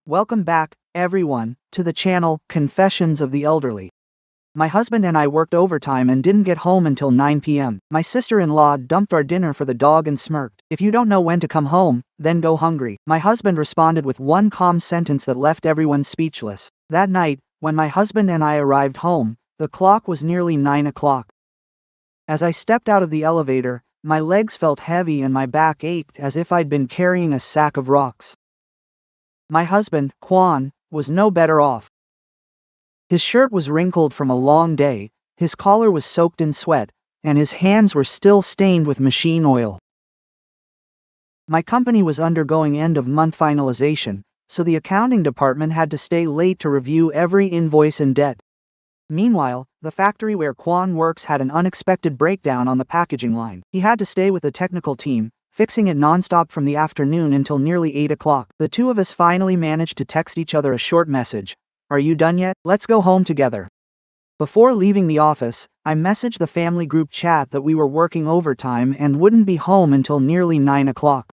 Welcome back, everyone, to the channel, Confessions of the Elderly. My husband and I worked overtime and didn't get home until 9 p.m. My sister-in-law dumped our dinner for the dog and smirked. "If you don't know when to come home, then go hungry." My husband responded with one calm sentence that left everyone speechless. That night, when my husband and I arrived home, the clock was nearly 9 o'clock. As I stepped out of the elevator, my legs felt heavy and my back ached as if I'd been carrying a sack of rocks. My husband, Kwan, was no better off. His shirt was wrinkled from a long day, his collar was soaked in sweat, and his hands were still stained with machine oil. My company was undergoing end-of-month finalization, so the accounting department had to stay late to review every invoice and debt. Meanwhile, the factory where Kwan works had an unexpected breakdown on the packaging line. He had to stay with the technical team, fixing it nonstop from the afternoon until nearly 8 o'clock. The two of us finally managed to text each other a short message. "Are you done yet? Let's go home together." Before leaving the office, I messaged the family group chat that we were working overtime and wouldn't be home until nearly 9 o'clock.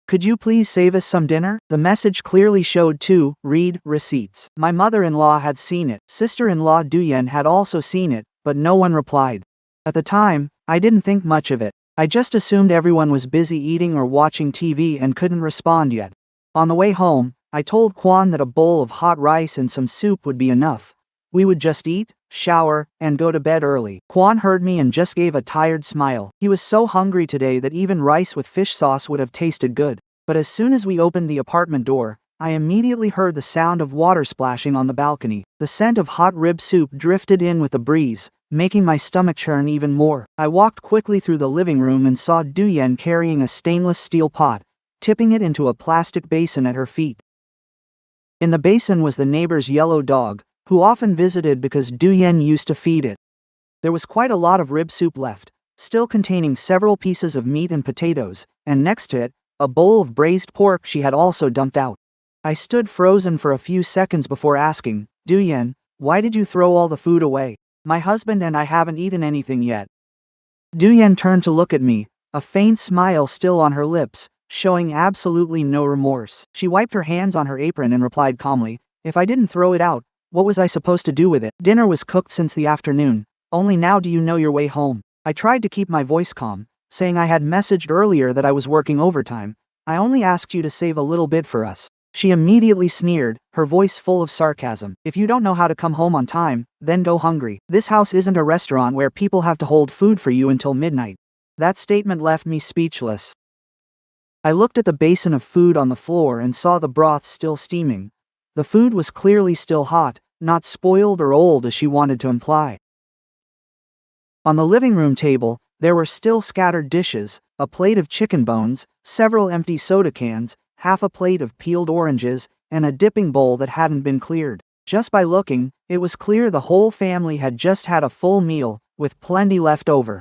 "Could you please save us some dinner?" The message clearly showed 2 read receipts. My mother-in-law had seen it. Sister-in-law Duyen had also seen it, but no one replied. At the time, I didn't think much of it. I just assumed everyone was busy eating or watching TV and couldn't respond yet. On the way home, I told Kwan that a bowl of hot rice and some soup would be enough. We would just eat, shower, and go to bed early. Kwan heard me and just gave a tired smile. He was so hungry today that even rice with fish sauce would have tasted good. But as soon as we opened the apartment door, I immediately heard the sound of water splashing on the balcony. The scent of hot rib soup drifted in with the breeze, making my stomach churn even more. I walked quickly through the living room and saw Duyen carrying a stainless steel pot, tipping it into a plastic basin at her feet. In the basin was the neighbor's yellow dog, who often visited because Duyen used to feed it. There was quite a lot of rib soup left, still containing several pieces of meat and potatoes, and next to it, a bowl of braised pork she had also dumped out. I stood frozen for a few seconds before asking, "Duyen, why did you throw all the food away? My husband and I haven't eaten anything yet." Duyen turned to look at me, a faint smile still on her lips, showing absolutely no remorse. She wiped her hands on her apron and replied calmly, "If I didn't throw it out, what was I supposed to do with it? Dinner was cooked since the afternoon, only now do you know your way home." I tried to keep my voice calm, saying I had messaged earlier that I was working overtime. "I only asked you to save a little bit for us." She immediately sneered, her voice full of sarcasm. "If you don't know how to come home on time, then go hungry. This house isn't a restaurant where people have to hold food for you until midnight." That statement left me speechless. I looked at the basin of food on the floor and saw the broth still steaming. The food was clearly still hot, not spoiled or old as she wanted to imply. On the living room table, there were still scattered dishes, a plate of chicken bones, several empty soda cans, half a plate of peeled oranges, and a dipping bowl that hadn't been cleared. Just by looking, it was clear the whole family had just had a full meal, with plenty left over.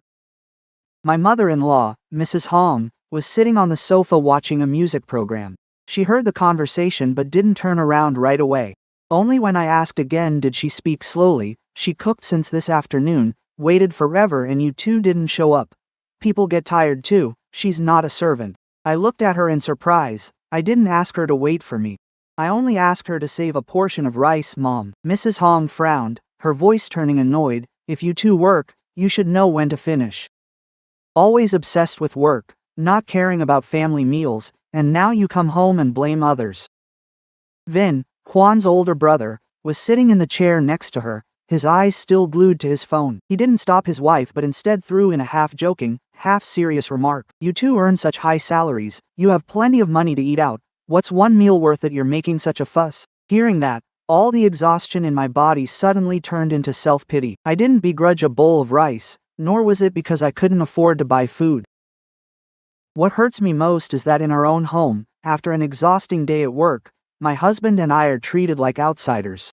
My mother-in-law, Mrs. Hong, was sitting on the sofa watching a music program. She heard the conversation but didn't turn around right away. Only when I asked again did she speak slowly. "She cooked since this afternoon, waited forever, and you two didn't show up. People get tired too, she's not a servant." I looked at her in surprise. "I didn't ask her to wait for me. I only asked her to save a portion of rice, Mom." Mrs. Hong frowned, her voice turning annoyed. "If you two work, you should know when to finish. Always obsessed with work, not caring about family meals, and now you come home and blame others." Vin, Kwan's older brother, was sitting in the chair next to her, his eyes still glued to his phone. He didn't stop his wife but instead threw in a half-joking, half-serious remark. "You two earn such high salaries, you have plenty of money to eat out. What's one meal worth that you're making such a fuss?" Hearing that, all the exhaustion in my body suddenly turned into self-pity. I didn't begrudge a bowl of rice, nor was it because I couldn't afford to buy food. What hurts me most is that in our own home, after an exhausting day at work, my husband and I are treated like outsiders.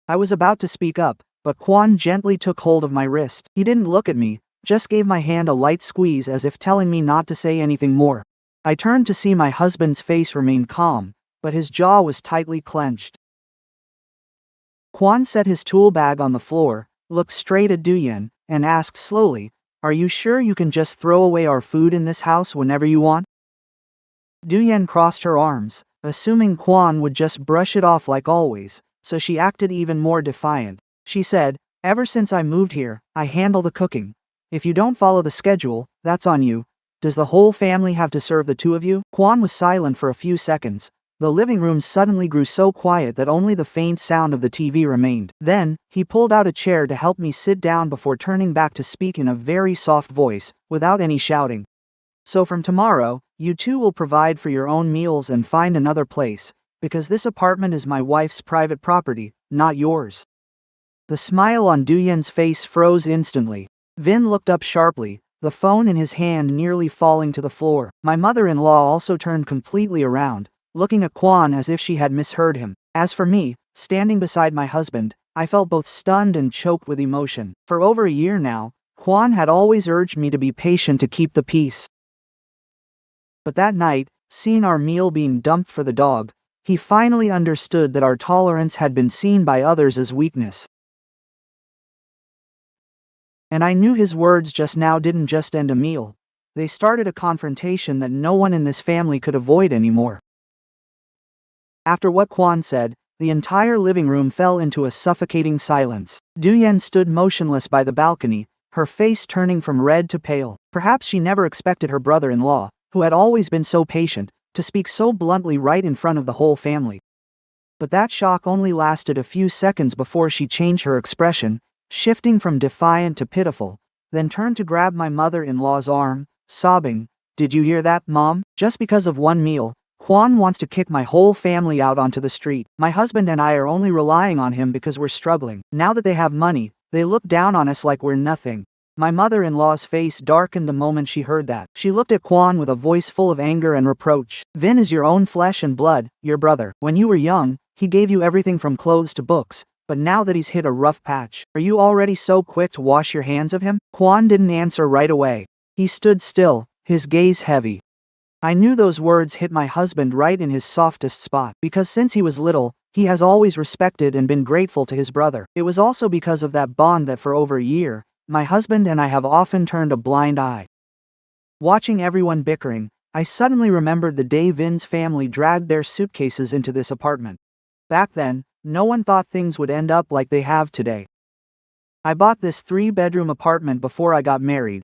I was about to speak up, but Kwan gently took hold of my wrist. He didn't look at me, just gave my hand a light squeeze as if telling me not to say anything more. I turned to see my husband's face remain calm, but his jaw was tightly clenched. Kwan set his tool bag on the floor, looked straight at Duyen, and asked slowly, "Are you sure you can just throw away our food in this house whenever you want?" Duyen crossed her arms, assuming Kwan would just brush it off like always, so she acted even more defiant. She said, "Ever since I moved here, I handle the cooking. If you don't follow the schedule, that's on you. Does the whole family have to serve the two of you?" Kwan was silent for a few seconds. The living room suddenly grew so quiet that only the faint sound of the TV remained. Then, he pulled out a chair to help me sit down before turning back to speak in a very soft voice, without any shouting. "So from tomorrow, you two will provide for your own meals and find another place, because this apartment is my wife's private property, not yours." The smile on Duyen's face froze instantly. Vin looked up sharply, the phone in his hand nearly falling to the floor. My mother-in-law also turned completely around, looking at Kwan as if she had misheard him. As for me, standing beside my husband, I felt both stunned and choked with emotion. For over a year now, Kwan had always urged me to be patient to keep the peace. But that night, seeing our meal being dumped for the dog, he finally understood that our tolerance had been seen by others as weakness. And I knew his words just now didn't just end a meal. They started a confrontation that no one in this family could avoid anymore. After what Kwan said, the entire living room fell into a suffocating silence. Duyen stood motionless by the balcony, her face turning from red to pale. Perhaps she never expected her brother-in-law, who had always been so patient, to speak so bluntly right in front of the whole family. But that shock only lasted a few seconds before she changed her expression, shifting from defiant to pitiful, then turned to grab my mother-in-law's arm, sobbing, "Did you hear that, Mom? Just because of one meal, Kwan wants to kick my whole family out onto the street. My husband and I are only relying on him because we're struggling. Now that they have money, they look down on us like we're nothing." My mother-in-law's face darkened the moment she heard that. She looked at Kwan with a voice full of anger and reproach. "Vin is your own flesh and blood, your brother. When you were young, he gave you everything from clothes to books. But now that he's hit a rough patch, are you already so quick to wash your hands of him?" Kwan didn't answer right away. He stood still, his gaze heavy. I knew those words hit my husband right in his softest spot, because since he was little, he has always respected and been grateful to his brother. It was also because of that bond that for over a year, my husband and I have often turned a blind eye. Watching everyone bickering, I suddenly remembered the day Vin's family dragged their suitcases into this apartment. Back then, no one thought things would end up like they have today. I bought this 3-bedroom apartment before I got married.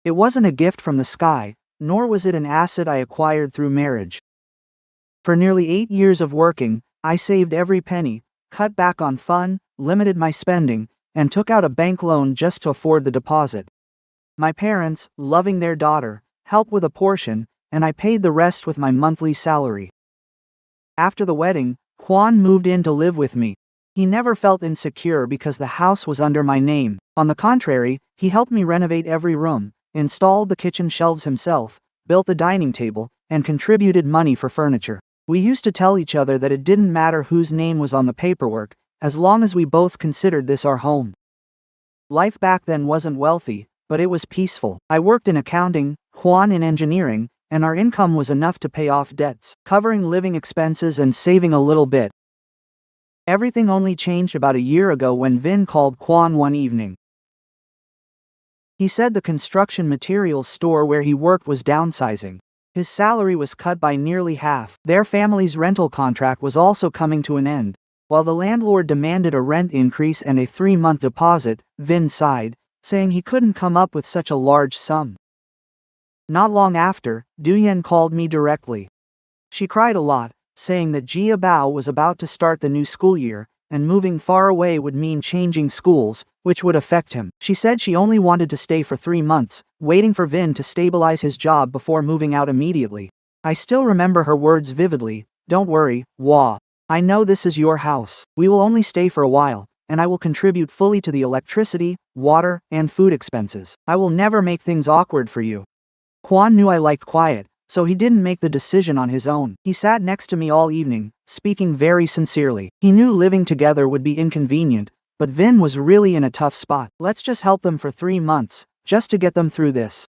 It wasn't a gift from the sky, nor was it an asset I acquired through marriage. For nearly 8 years of working, I saved every penny, cut back on fun, limited my spending, and took out a bank loan just to afford the deposit. My parents, loving their daughter, helped with a portion, and I paid the rest with my monthly salary. After the wedding, Kwan moved in to live with me. He never felt insecure because the house was under my name. On the contrary, he helped me renovate every room, installed the kitchen shelves himself, built the dining table, and contributed money for furniture. We used to tell each other that it didn't matter whose name was on the paperwork, as long as we both considered this our home. Life back then wasn't wealthy, but it was peaceful. I worked in accounting, Kwan in engineering, and our income was enough to pay off debts, covering living expenses and saving a little bit. Everything only changed about a year ago when Vin called Kwan one evening. He said the construction materials store where he worked was downsizing. His salary was cut by nearly half. Their family's rental contract was also coming to an end. While the landlord demanded a rent increase and a 3-month deposit, Vin sighed, saying he couldn't come up with such a large sum. Not long after, Duyen called me directly. She cried a lot, saying that Jia Bao was about to start the new school year, and moving far away would mean changing schools, which would affect him. She said she only wanted to stay for 3 months, waiting for Vin to stabilize his job before moving out immediately. I still remember her words vividly. "Don't worry, Wah. I know this is your house. We will only stay for a while, and I will contribute fully to the electricity, water, and food expenses. I will never make things awkward for you." Kwan knew I liked quiet, so he didn't make the decision on his own. He sat next to me all evening, speaking very sincerely. He knew living together would be inconvenient, but Vin was really in a tough spot. "Let's just help them for 3 months, just to get them through this."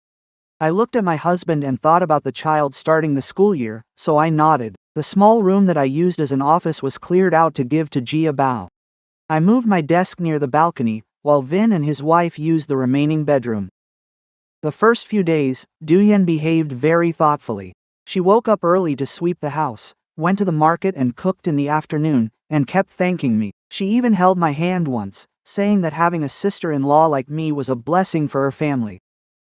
I looked at my husband and thought about the child starting the school year, so I nodded. The small room that I used as an office was cleared out to give to Jia Bao. I moved my desk near the balcony, while Vin and his wife used the remaining bedroom. The first few days, Duyen behaved very thoughtfully. She woke up early to sweep the house, went to the market and cooked in the afternoon, and kept thanking me. She even held my hand once, saying that having a sister-in-law like me was a blessing for her family.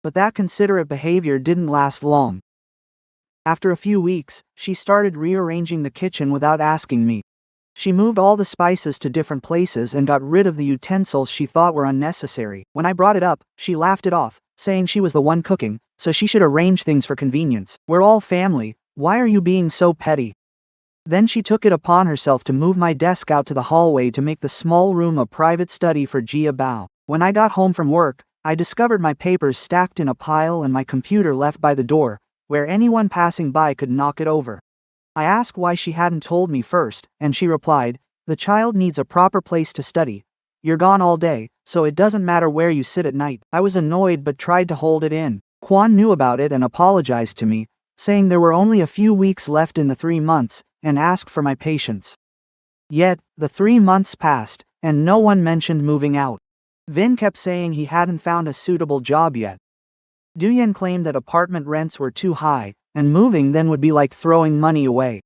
But that considerate behavior didn't last long. After a few weeks, she started rearranging the kitchen without asking me. She moved all the spices to different places and got rid of the utensils she thought were unnecessary. When I brought it up, she laughed it off, saying she was the one cooking, so she should arrange things for convenience. We're all family, why are you being so petty? Then she took it upon herself to move my desk out to the hallway to make the small room a private study for Gia Bao. When I got home from work, I discovered my papers stacked in a pile and my computer left by the door, where anyone passing by could knock it over. I asked why she hadn't told me first, and she replied, "The child needs a proper place to study. You're gone all day, so it doesn't matter where you sit at night." I was annoyed but tried to hold it in. Kwan knew about it and apologized to me, saying there were only a few weeks left in the 3 months, and asked for my patience. Yet, the 3 months passed, and no one mentioned moving out. Vin kept saying he hadn't found a suitable job yet. Duyen claimed that apartment rents were too high, and moving then would be like throwing money away.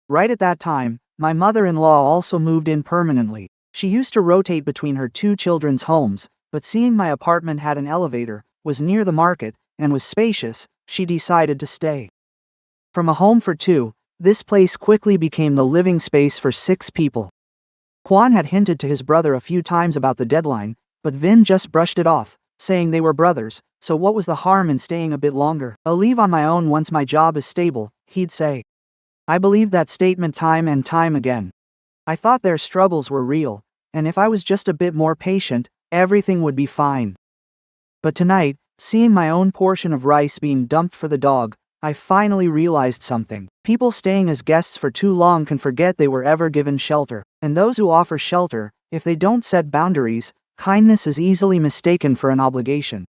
Right at that time, my mother-in-law also moved in permanently. She used to rotate between her 2 children's homes, but seeing my apartment had an elevator, was near the market, and was spacious, she decided to stay. From a home for 2, this place quickly became the living space for 6 people. Kwan had hinted to his brother a few times about the deadline, but Vin just brushed it off, saying they were brothers, so what was the harm in staying a bit longer? I'll leave on my own once my job is stable, he'd say. I believed that statement time and time again. I thought their struggles were real, and if I was just a bit more patient, everything would be fine. But tonight, seeing my own portion of rice being dumped for the dog, I finally realized something. People staying as guests for too long can forget they were ever given shelter, and those who offer shelter, if they don't set boundaries, kindness is easily mistaken for an obligation.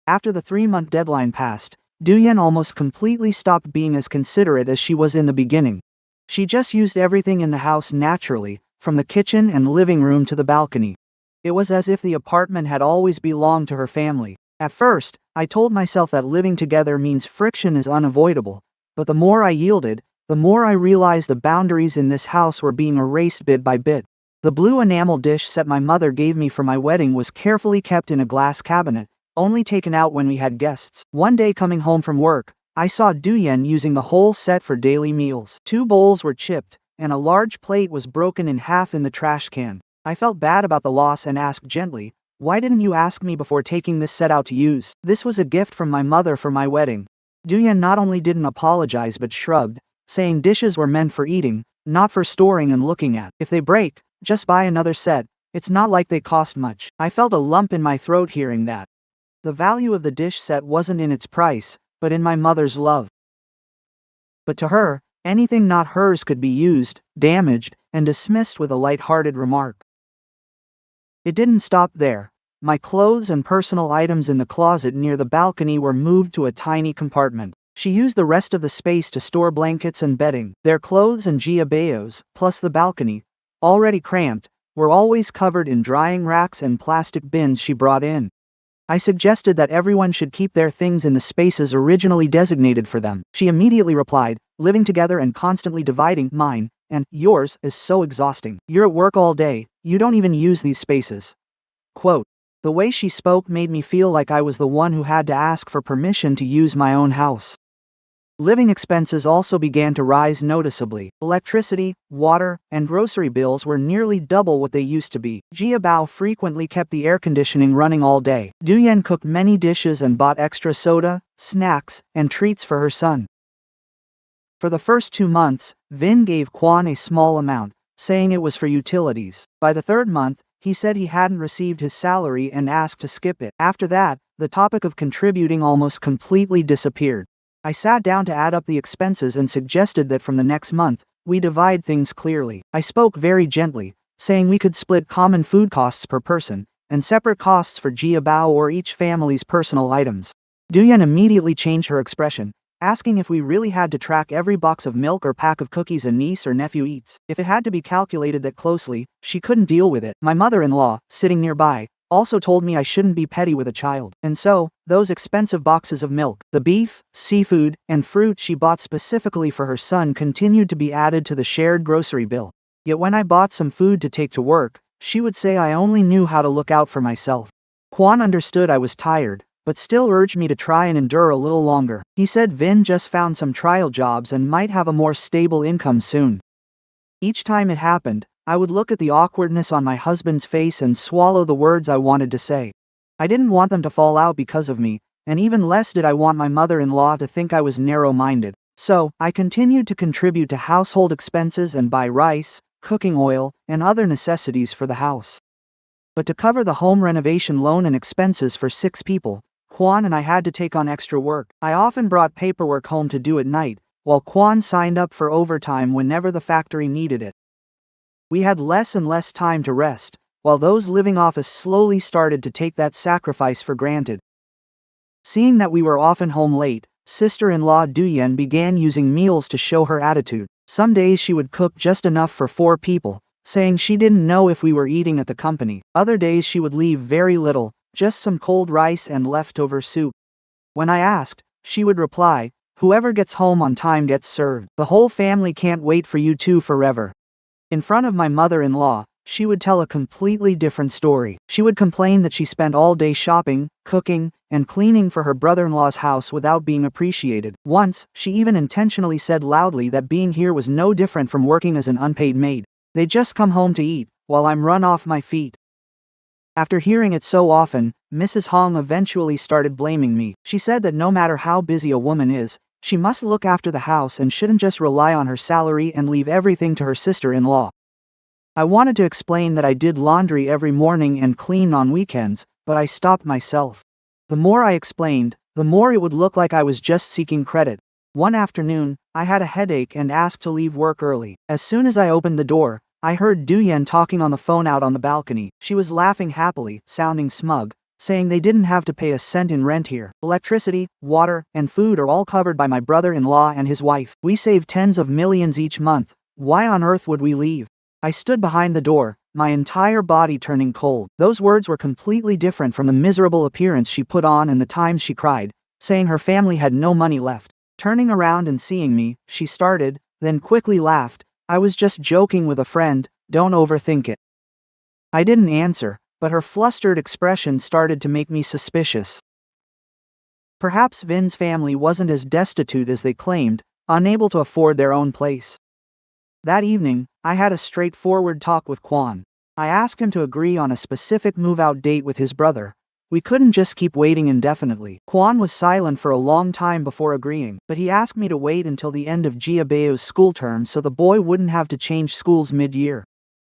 After the 3-month deadline passed, Duyen almost completely stopped being as considerate as she was in the beginning. She just used everything in the house naturally, from the kitchen and living room to the balcony. It was as if the apartment had always belonged to her family. At first, I told myself that living together means friction is unavoidable, but the more I yielded, the more I realized the boundaries in this house were being erased bit by bit. The blue enamel dish set my mother gave me for my wedding was carefully kept in a glass cabinet, only taken out when we had guests. One day coming home from work, I saw Duyen using the whole set for daily meals. 2 bowls were chipped, and a large plate was broken in half in the trash can. I felt bad about the loss and asked gently, "Why didn't you ask me before taking this set out to use? This was a gift from my mother for my wedding." Duyen not only didn't apologize but shrugged, saying dishes were meant for eating, not for storing and looking at. If they break, just buy another set, it's not like they cost much. I felt a lump in my throat hearing that. The value of the dish set wasn't in its price, but in my mother's love. But to her, anything not hers could be used, damaged, and dismissed with a light-hearted remark. It didn't stop there. My clothes and personal items in the closet near the balcony were moved to a tiny compartment. She used the rest of the space to store blankets and bedding. Their clothes and giabayos, plus the balcony, already cramped, were always covered in drying racks and plastic bins she brought in. I suggested that everyone should keep their things in the spaces originally designated for them. She immediately replied, "Living together and constantly dividing mine and yours is so exhausting. You're at work all day, you don't even use these spaces." Quote, the way she spoke made me feel like I was the one who had to ask for permission to use my own house. Living expenses also began to rise noticeably. Electricity, water, and grocery bills were nearly double what they used to be. Gia Bao frequently kept the air conditioning running all day. Duyen cooked many dishes and bought extra soda, snacks, and treats for her son. For the first 2 months, Vin gave Kwan a small amount, saying it was for utilities. By the 3rd month, he said he hadn't received his salary and asked to skip it. After that, the topic of contributing almost completely disappeared. I sat down to add up the expenses and suggested that from the next month, we divide things clearly. I spoke very gently, saying we could split common food costs per person, and separate costs for Gia Bao or each family's personal items. Duyen immediately changed her expression, asking if we really had to track every box of milk or pack of cookies a niece or nephew eats. If it had to be calculated that closely, she couldn't deal with it. My mother-in-law, sitting nearby, Also told me I shouldn't be petty with a child. And so, those expensive boxes of milk, the beef, seafood, and fruit she bought specifically for her son continued to be added to the shared grocery bill. Yet when I bought some food to take to work, she would say I only knew how to look out for myself. Kwon understood I was tired, but still urged me to try and endure a little longer. He said Vin just found some trial jobs and might have a more stable income soon. Each time it happened, I would look at the awkwardness on my husband's face and swallow the words I wanted to say. I didn't want them to fall out because of me, and even less did I want my mother-in-law to think I was narrow-minded. So, I continued to contribute to household expenses and buy rice, cooking oil, and other necessities for the house. But to cover the home renovation loan and expenses for 6 people, Kwon and I had to take on extra work. I often brought paperwork home to do at night, while Kwon signed up for overtime whenever the factory needed it. We had less and less time to rest, while those living off us slowly started to take that sacrifice for granted. Seeing that we were often home late, sister-in-law Dooyeon began using meals to show her attitude. Some days she would cook just enough for 4 people, saying she didn't know if we were eating at the company. Other days she would leave very little, just some cold rice and leftover soup. When I asked, she would reply, "Whoever gets home on time gets served. The whole family can't wait for you two forever." In front of my mother-in-law, she would tell a completely different story. She would complain that she spent all day shopping, cooking, and cleaning for her brother-in-law's house without being appreciated. Once, she even intentionally said loudly that being here was no different from working as an unpaid maid. They just come home to eat, while I'm run off my feet. After hearing it so often, Mrs. Hong eventually started blaming me. She said that no matter how busy a woman is, she must look after the house and shouldn't just rely on her salary and leave everything to her sister-in-law. I wanted to explain that I did laundry every morning and clean on weekends, but I stopped myself. The more I explained, the more it would look like I was just seeking credit. One afternoon, I had a headache and asked to leave work early. As soon as I opened the door, I heard Dooyeon talking on the phone out on the balcony. She was laughing happily, sounding smug, saying they didn't have to pay a cent in rent here. Electricity, water, and food are all covered by my brother-in-law and his wife. We save tens of millions each month. Why on earth would we leave? I stood behind the door, my entire body turning cold. Those words were completely different from the miserable appearance she put on and the times she cried, saying her family had no money left. Turning around and seeing me, she started, then quickly laughed. "I was just joking with a friend, don't overthink it." I didn't answer, but her flustered expression started to make me suspicious. Perhaps Vin's family wasn't as destitute as they claimed, unable to afford their own place. That evening, I had a straightforward talk with Kwon. I asked him to agree on a specific move-out date with his brother. We couldn't just keep waiting indefinitely. Kwon was silent for a long time before agreeing, but he asked me to wait until the end of Jiabeo's school term so the boy wouldn't have to change schools mid-year.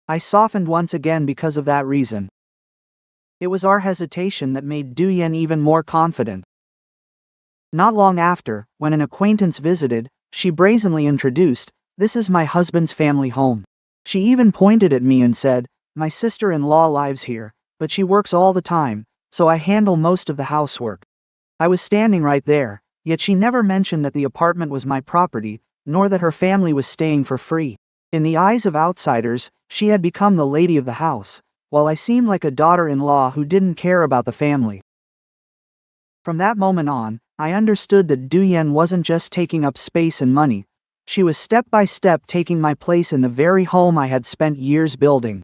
I softened once again because of that reason. It was our hesitation that made Dooyeon even more confident. Not long after, when an acquaintance visited, she brazenly introduced, "This is my husband's family home." She even pointed at me and said, "My sister-in-law lives here, but she works all the time, so I handle most of the housework." I was standing right there, yet she never mentioned that the apartment was my property, nor that her family was staying for free. In the eyes of outsiders, she had become the lady of the house, while I seemed like a daughter-in-law who didn't care about the family. From that moment on, I understood that Dooyeon wasn't just taking up space and money. She was step by step taking my place in the very home I had spent years building.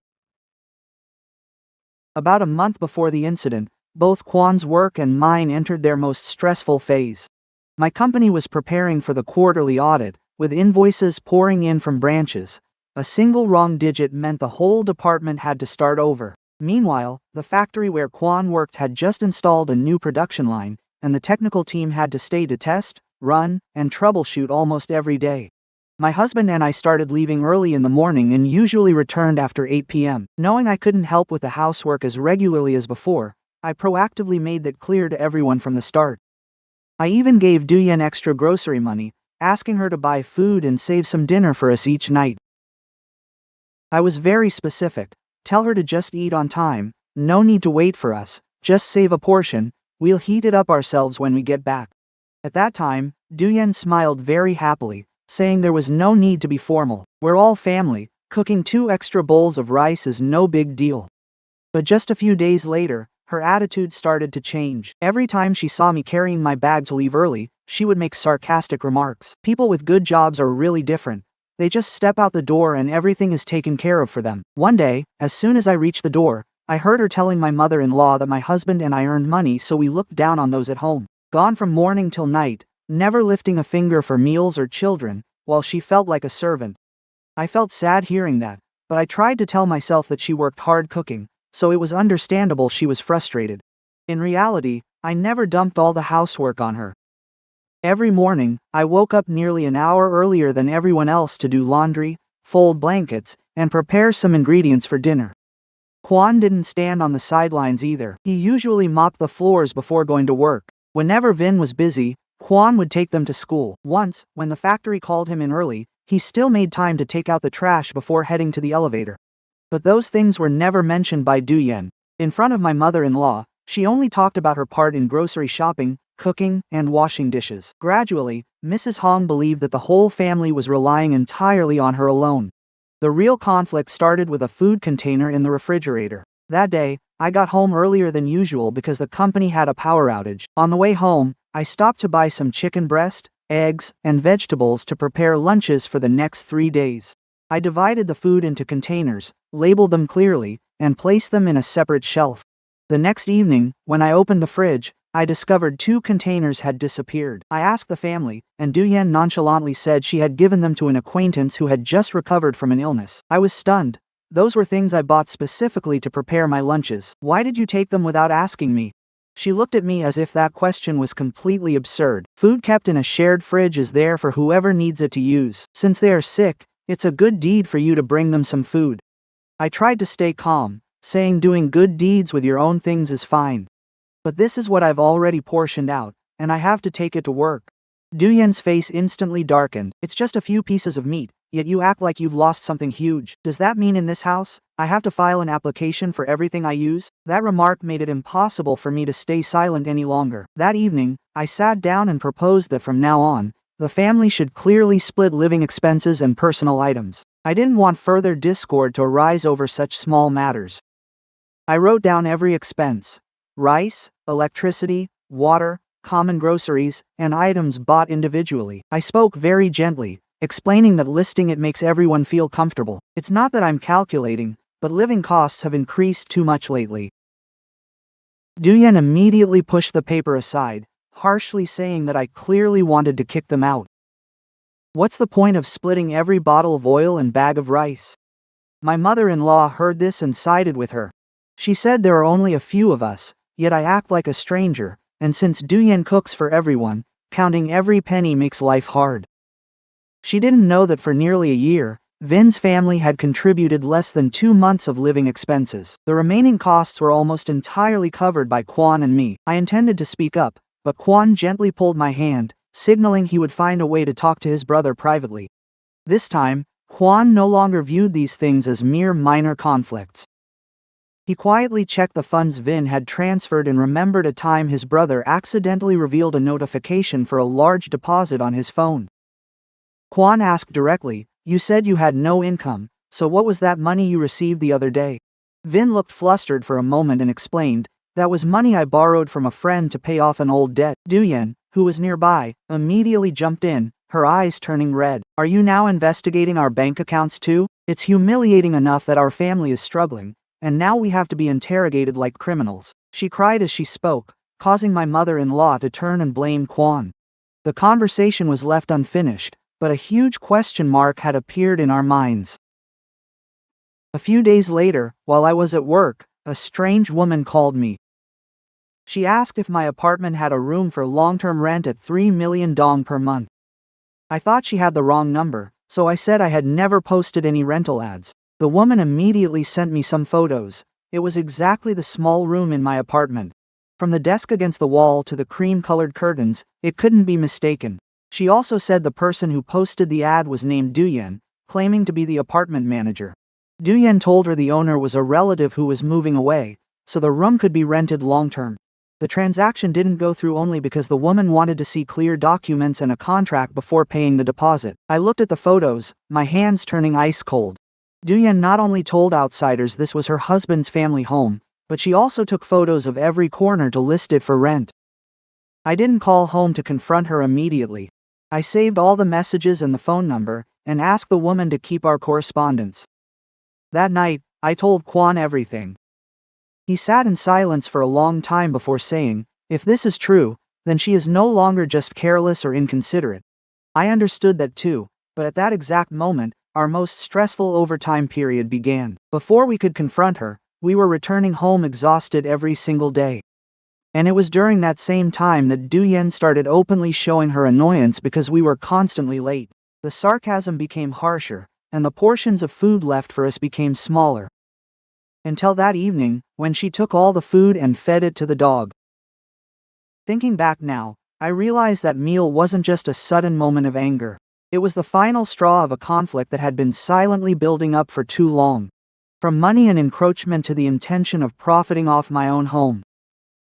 About a month before the incident, both Kwon's work and mine entered their most stressful phase. My company was preparing for the quarterly audit, with invoices pouring in from branches. A single wrong digit meant the whole department had to start over. Meanwhile, the factory where Kwon worked had just installed a new production line, and the technical team had to stay to test, run, and troubleshoot almost every day. My husband and I started leaving early in the morning and usually returned after 8 p.m. Knowing I couldn't help with the housework as regularly as before, I proactively made that clear to everyone from the start. I even gave Dooyeon extra grocery money, asking her to buy food and save some dinner for us each night. I was very specific. Tell her to just eat on time, no need to wait for us, just save a portion, we'll heat it up ourselves when we get back. At that time, Dooyeon smiled very happily, saying there was no need to be formal. We're all family, cooking 2 extra bowls of rice is no big deal. But just a few days later, her attitude started to change. Every time she saw me carrying my bag to leave early, she would make sarcastic remarks. People with good jobs are really different. They just step out the door and everything is taken care of for them. One day, as soon as I reached the door, I heard her telling my mother-in-law that my husband and I earned money, so we looked down on those at home. Gone from morning till night, never lifting a finger for meals or children, while she felt like a servant. I felt sad hearing that, but I tried to tell myself that she worked hard cooking, so it was understandable she was frustrated. In reality, I never dumped all the housework on her. Every morning, I woke up nearly an hour earlier than everyone else to do laundry, fold blankets, and prepare some ingredients for dinner. Quan didn't stand on the sidelines either. He usually mopped the floors before going to work. Whenever Vin was busy, Quan would take them to school. Once, when the factory called him in early, he still made time to take out the trash before heading to the elevator. But those things were never mentioned by Du Yan. In front of my mother-in-law, she only talked about her part in grocery shopping, cooking, and washing dishes. Gradually, Mrs. Hong believed that the whole family was relying entirely on her alone. The real conflict started with a food container in the refrigerator. That day, I got home earlier than usual because the company had a power outage. On the way home, I stopped to buy some chicken breast, eggs, and vegetables to prepare lunches for the next 3 days. I divided the food into containers, labeled them clearly, and placed them in a separate shelf. The next evening, when I opened the fridge, I discovered 2 containers had disappeared. I asked the family, and Du Yan nonchalantly said she had given them to an acquaintance who had just recovered from an illness. I was stunned. Those were things I bought specifically to prepare my lunches. Why did you take them without asking me? She looked at me as if that question was completely absurd. Food kept in a shared fridge is there for whoever needs it to use. Since they are sick, it's a good deed for you to bring them some food. I tried to stay calm, saying doing good deeds with your own things is fine. But this is what I've already portioned out, and I have to take it to work. Du Yan's face instantly darkened. It's just a few pieces of meat, yet you act like you've lost something huge. Does that mean in this house, I have to file an application for everything I use? That remark made it impossible for me to stay silent any longer. That evening, I sat down and proposed that from now on, the family should clearly split living expenses and personal items. I didn't want further discord to arise over such small matters. I wrote down every expense: rice, electricity, water, common groceries, and items bought individually. I spoke very gently, explaining that listing it makes everyone feel comfortable. It's not that I'm calculating, but living costs have increased too much lately. Du Yan immediately pushed the paper aside, harshly saying that I clearly wanted to kick them out. What's the point of splitting every bottle of oil and bag of rice? My mother-in-law heard this and sided with her. She said there are only a few of us, yet I act like a stranger, and since Du Yan cooks for everyone, counting every penny makes life hard. She didn't know that for nearly a year, Vin's family had contributed less than 2 months of living expenses. The remaining costs were almost entirely covered by Quan and me. I intended to speak up, but Quan gently pulled my hand, signaling he would find a way to talk to his brother privately. This time, Quan no longer viewed these things as mere minor conflicts. He quietly checked the funds Vin had transferred and remembered a time his brother accidentally revealed a notification for a large deposit on his phone. Quan asked directly, "You said you had no income, so what was that money you received the other day?" Vin looked flustered for a moment and explained, "That was money I borrowed from a friend to pay off an old debt." Du Yan, who was nearby, immediately jumped in, her eyes turning red. "Are you now investigating our bank accounts too? It's humiliating enough that our family is struggling, and now we have to be interrogated like criminals." She cried as she spoke, causing my mother-in-law to turn and blame Quan. The conversation was left unfinished, but a huge question mark had appeared in our minds. A few days later, while I was at work, a strange woman called me. She asked if my apartment had a room for long-term rent at 3 million dong per month. I thought she had the wrong number, so I said I had never posted any rental ads. The woman immediately sent me some photos. It was exactly the small room in my apartment. From the desk against the wall to the cream-colored curtains, it couldn't be mistaken. She also said the person who posted the ad was named Du Yan, claiming to be the apartment manager. Du Yan told her the owner was a relative who was moving away, so the room could be rented long-term. The transaction didn't go through only because the woman wanted to see clear documents and a contract before paying the deposit. I looked at the photos, my hands turning ice cold. Du Yan not only told outsiders this was her husband's family home, but she also took photos of every corner to list it for rent. I didn't call home to confront her immediately. I saved all the messages and the phone number, and asked the woman to keep our correspondence. That night, I told Quan everything. He sat in silence for a long time before saying, "If this is true, then she is no longer just careless or inconsiderate." I understood that too, but at that exact moment, our most stressful overtime period began. Before we could confront her, we were returning home exhausted every single day. And it was during that same time that Duyen started openly showing her annoyance because we were constantly late. The sarcasm became harsher, and the portions of food left for us became smaller. Until that evening, when she took all the food and fed it to the dog. Thinking back now, I realized that meal wasn't just a sudden moment of anger. It was the final straw of a conflict that had been silently building up for too long. From money and encroachment to the intention of profiting off my own home.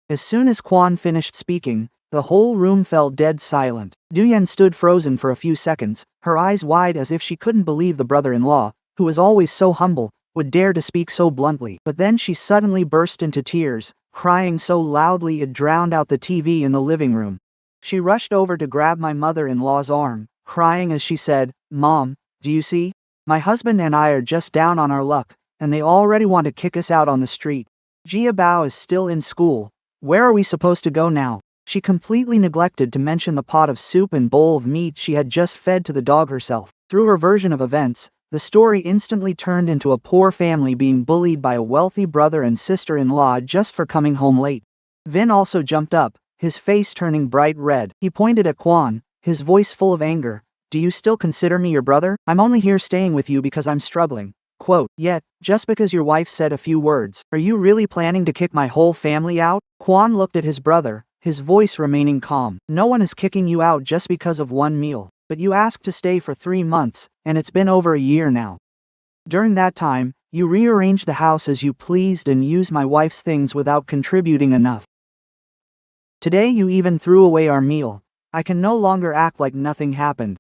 As soon as Quan finished speaking, the whole room fell dead silent. Duyen stood frozen for a few seconds, her eyes wide as if she couldn't believe the brother-in-law, who was always so humble, would dare to speak so bluntly. But then she suddenly burst into tears, crying so loudly it drowned out the TV in the living room. She rushed over to grab my mother-in-law's arm, crying as she said, "Mom, do you see? My husband and I are just down on our luck, and they already want to kick us out on the street. Jia Bao is still in school. Where are we supposed to go now?" She completely neglected to mention the pot of soup and bowl of meat she had just fed to the dog herself. Through her version of events, the story instantly turned into a poor family being bullied by a wealthy brother and sister-in-law just for coming home late. Vin also jumped up, his face turning bright red. He pointed at Quan, his voice full of anger. "Do you still consider me your brother? I'm only here staying with you because I'm struggling." Quote, "Yet, just because your wife said a few words, are you really planning to kick my whole family out?" Quan looked at his brother, his voice remaining calm. "No one is kicking you out just because of one meal. But you asked to stay for 3 months, and it's been over a year now. During that time, you rearranged the house as you pleased and used my wife's things without contributing enough. Today you even threw away our meal. I can no longer act like nothing happened."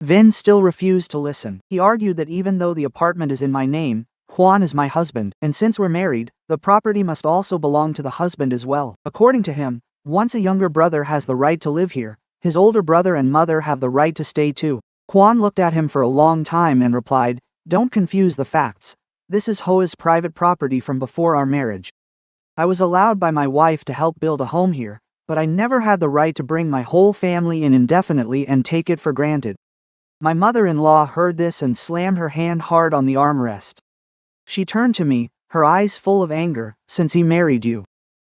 Vin still refused to listen. He argued that even though the apartment is in my name, Quan is my husband, and since we're married, the property must also belong to the husband as well. According to him, once a younger brother has the right to live here, his older brother and mother have the right to stay too. Quan looked at him for a long time and replied, "Don't confuse the facts. This is Hoa's private property from before our marriage. I was allowed by my wife to help build a home here, but I never had the right to bring my whole family in indefinitely and take it for granted." My mother-in-law heard this and slammed her hand hard on the armrest. She turned to me, her eyes full of anger. "Since he married you,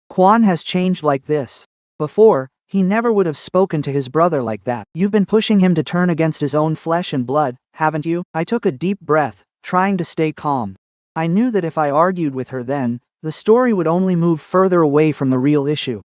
Quan has changed like this. Before, he never would have spoken to his brother like that. You've been pushing him to turn against his own flesh and blood, haven't you?" I took a deep breath, trying to stay calm. I knew that if I argued with her then, the story would only move further away from the real issue.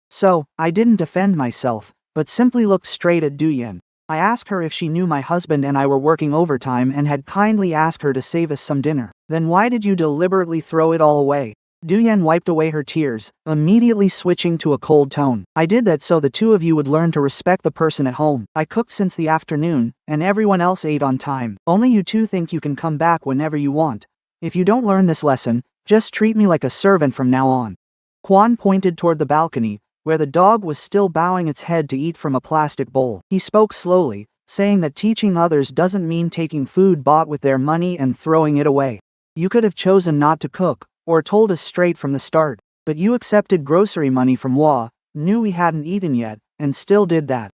So, I didn't defend myself, but simply looked straight at Duyen. I asked her if she knew my husband and I were working overtime and had kindly asked her to save us some dinner. "Then why did you deliberately throw it all away?" Duyen wiped away her tears, immediately switching to a cold tone. "I did that so the two of you would learn to respect the person at home. I cooked since the afternoon, and everyone else ate on time. Only you two think you can come back whenever you want. If you don't learn this lesson, just treat me like a servant from now on." Quan pointed toward the balcony, where the dog was still bowing its head to eat from a plastic bowl. He spoke slowly, saying that teaching others doesn't mean taking food bought with their money and throwing it away. "You could have chosen not to cook, or told us straight from the start, but you accepted grocery money from Wa, knew we hadn't eaten yet, and still did that.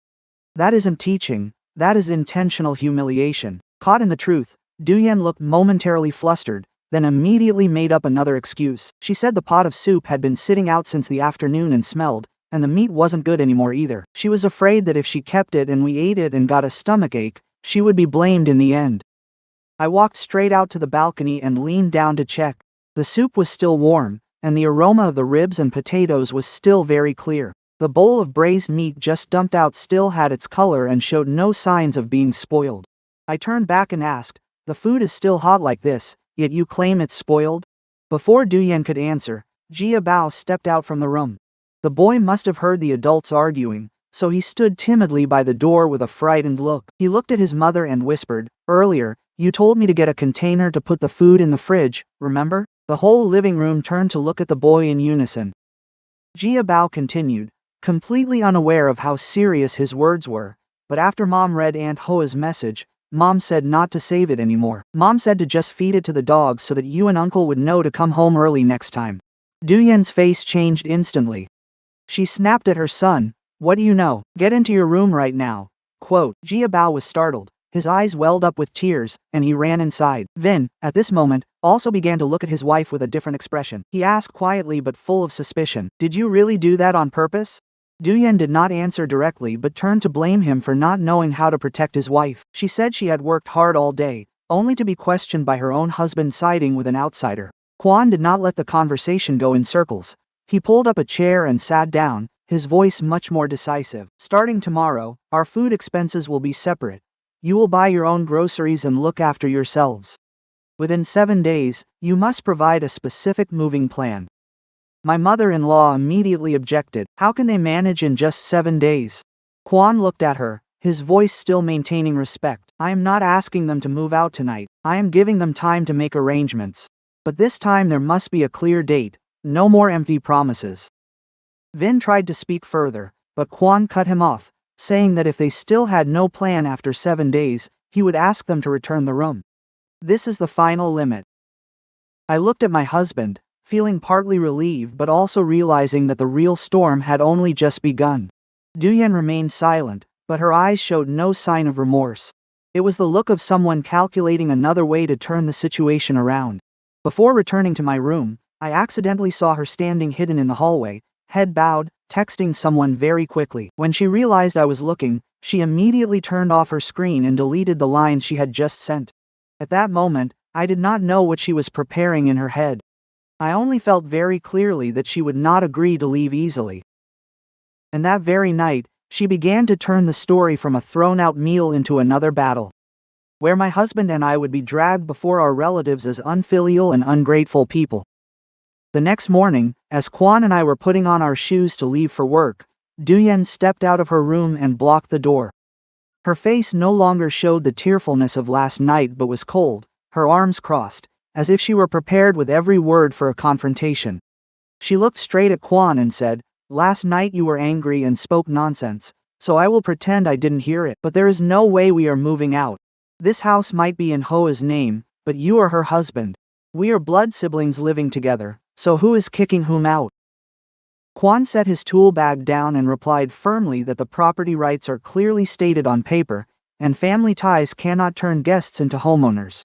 That isn't teaching, that is intentional humiliation." Caught in the truth, Duyen looked momentarily flustered, then immediately made up another excuse. She said the pot of soup had been sitting out since the afternoon and smelled, and the meat wasn't good anymore either. She was afraid that if she kept it and we ate it and got a stomachache, she would be blamed in the end. I walked straight out to the balcony and leaned down to check. The soup was still warm, and the aroma of the ribs and potatoes was still very clear. The bowl of braised meat just dumped out still had its color and showed no signs of being spoiled. I turned back and asked, "The food is still hot like this, yet you claim it's spoiled?" Before Duyen could answer, Jia Bao stepped out from the room. The boy must have heard the adults arguing, so he stood timidly by the door with a frightened look. He looked at his mother and whispered, "Earlier, you told me to get a container to put the food in the fridge, remember? The whole living room turned to look at the boy in unison. Jia Bao continued, completely unaware of how serious his words were, but after Mom read Aunt Hoa's message, Mom said not to save it anymore. Mom said to just feed it to the dogs so that you and Uncle would know to come home early next time. Duyan's face changed instantly. She snapped at her son, "What do you know? Get into your room right now." Quote, Jia Bao was startled. His eyes welled up with tears, and he ran inside. Vin, at this moment, also began to look at his wife with a different expression. He asked quietly but full of suspicion, "Did you really do that on purpose?" Duyan did not answer directly but turned to blame him for not knowing how to protect his wife. She said she had worked hard all day, only to be questioned by her own husband siding with an outsider. Quan did not let the conversation go in circles. He pulled up a chair and sat down, his voice much more decisive. "Starting tomorrow, our food expenses will be separate. You will buy your own groceries and look after yourselves. Within 7 days, you must provide a specific moving plan." My mother-in-law immediately objected. How can they manage in just 7 days? Quan looked at her, his voice still maintaining respect. "I am not asking them to move out tonight. I am giving them time to make arrangements. But this time there must be a clear date, no more empty promises." Vin tried to speak further, but Quan cut him off, saying that if they still had no plan after 7 days, he would ask them to return the room. "This is the final limit." I looked at my husband, feeling partly relieved but also realizing that the real storm had only just begun. Duyan remained silent, but her eyes showed no sign of remorse. It was the look of someone calculating another way to turn the situation around. Before returning to my room, I accidentally saw her standing hidden in the hallway, head bowed, texting someone very quickly. When she realized I was looking, she immediately turned off her screen and deleted the lines she had just sent. At that moment, I did not know what she was preparing in her head. I only felt very clearly that she would not agree to leave easily. And that very night, she began to turn the story from a thrown-out meal into another battle, where my husband and I would be dragged before our relatives as unfilial and ungrateful people. The next morning, as Quan and I were putting on our shoes to leave for work, Duyan stepped out of her room and blocked the door. Her face no longer showed the tearfulness of last night but was cold, her arms crossed, as if she were prepared with every word for a confrontation. She looked straight at Quan and said, "Last night you were angry and spoke nonsense, so I will pretend I didn't hear it. But there is no way we are moving out. This house might be in Hoa's name, but you are her husband. We are blood siblings living together, so who is kicking whom out?" Quan set his tool bag down and replied firmly that the property rights are clearly stated on paper, and family ties cannot turn guests into homeowners.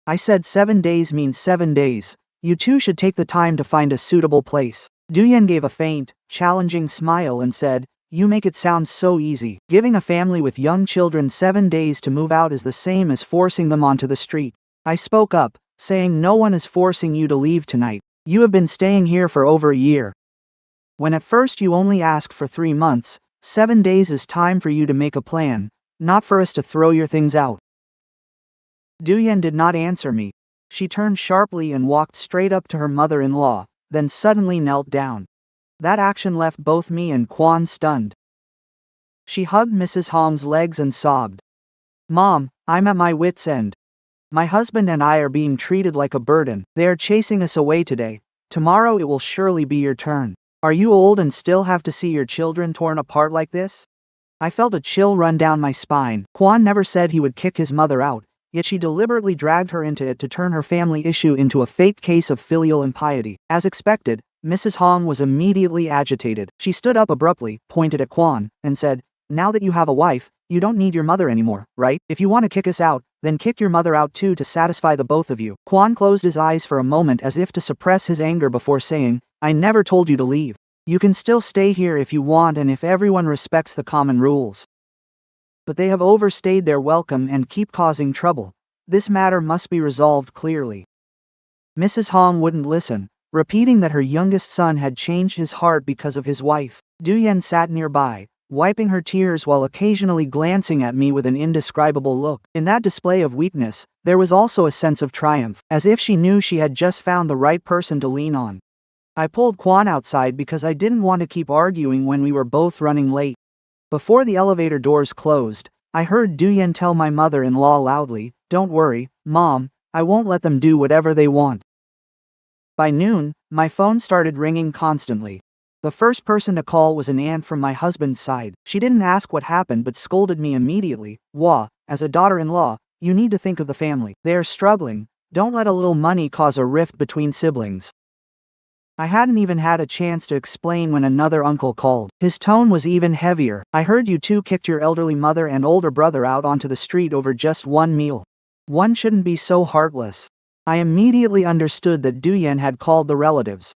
I said 7 days means 7 days. You two should take the time to find a suitable place. Duyan gave a faint, challenging smile and said, "You make it sound so easy. Giving a family with young children 7 days to move out is the same as forcing them onto the street." I spoke up, saying, "No one is forcing you to leave tonight. You have been staying here for over a year. When at first you only asked for 3 months, 7 days is time for you to make a plan, not for us to throw your things out." Duyan did not answer me. She turned sharply and walked straight up to her mother-in-law, then suddenly knelt down. That action left both me and Quan stunned. She hugged Mrs. Hong's legs and sobbed, "Mom, I'm at my wit's end. My husband and I are being treated like a burden. They are chasing us away today. Tomorrow it will surely be your turn. Are you old and still have to see your children torn apart like this?" I felt a chill run down my spine. Quan never said he would kick his mother out, yet she deliberately dragged her into it to turn her family issue into a fake case of filial impiety. As expected, Mrs. Hong was immediately agitated. She stood up abruptly, pointed at Quan, and said, "Now that you have a wife, you don't need your mother anymore, right? If you want to kick us out, then kick your mother out too to satisfy the both of you." Quan closed his eyes for a moment as if to suppress his anger before saying, "I never told you to leave. You can still stay here if you want and if everyone respects the common rules. But they have overstayed their welcome and keep causing trouble. This matter must be resolved clearly." Mrs. Hong wouldn't listen, repeating that her youngest son had changed his heart because of his wife. Duyan sat nearby, wiping her tears while occasionally glancing at me with an indescribable look. In that display of weakness, there was also a sense of triumph, as if she knew she had just found the right person to lean on. I pulled Quan outside because I didn't want to keep arguing when we were both running late. Before the elevator doors closed, I heard Duyan tell my mother-in-law loudly, "Don't worry, Mom, I won't let them do whatever they want." By noon, my phone started ringing constantly. The first person to call was an aunt from my husband's side. She didn't ask what happened but scolded me immediately. Wah, as a daughter-in-law, you need to think of the family. They are struggling. Don't let a little money cause a rift between siblings. I hadn't even had a chance to explain when another uncle called. His tone was even heavier. I heard you two kicked your elderly mother and older brother out onto the street over just one meal. One shouldn't be so heartless. I immediately understood that Duyen had called the relatives.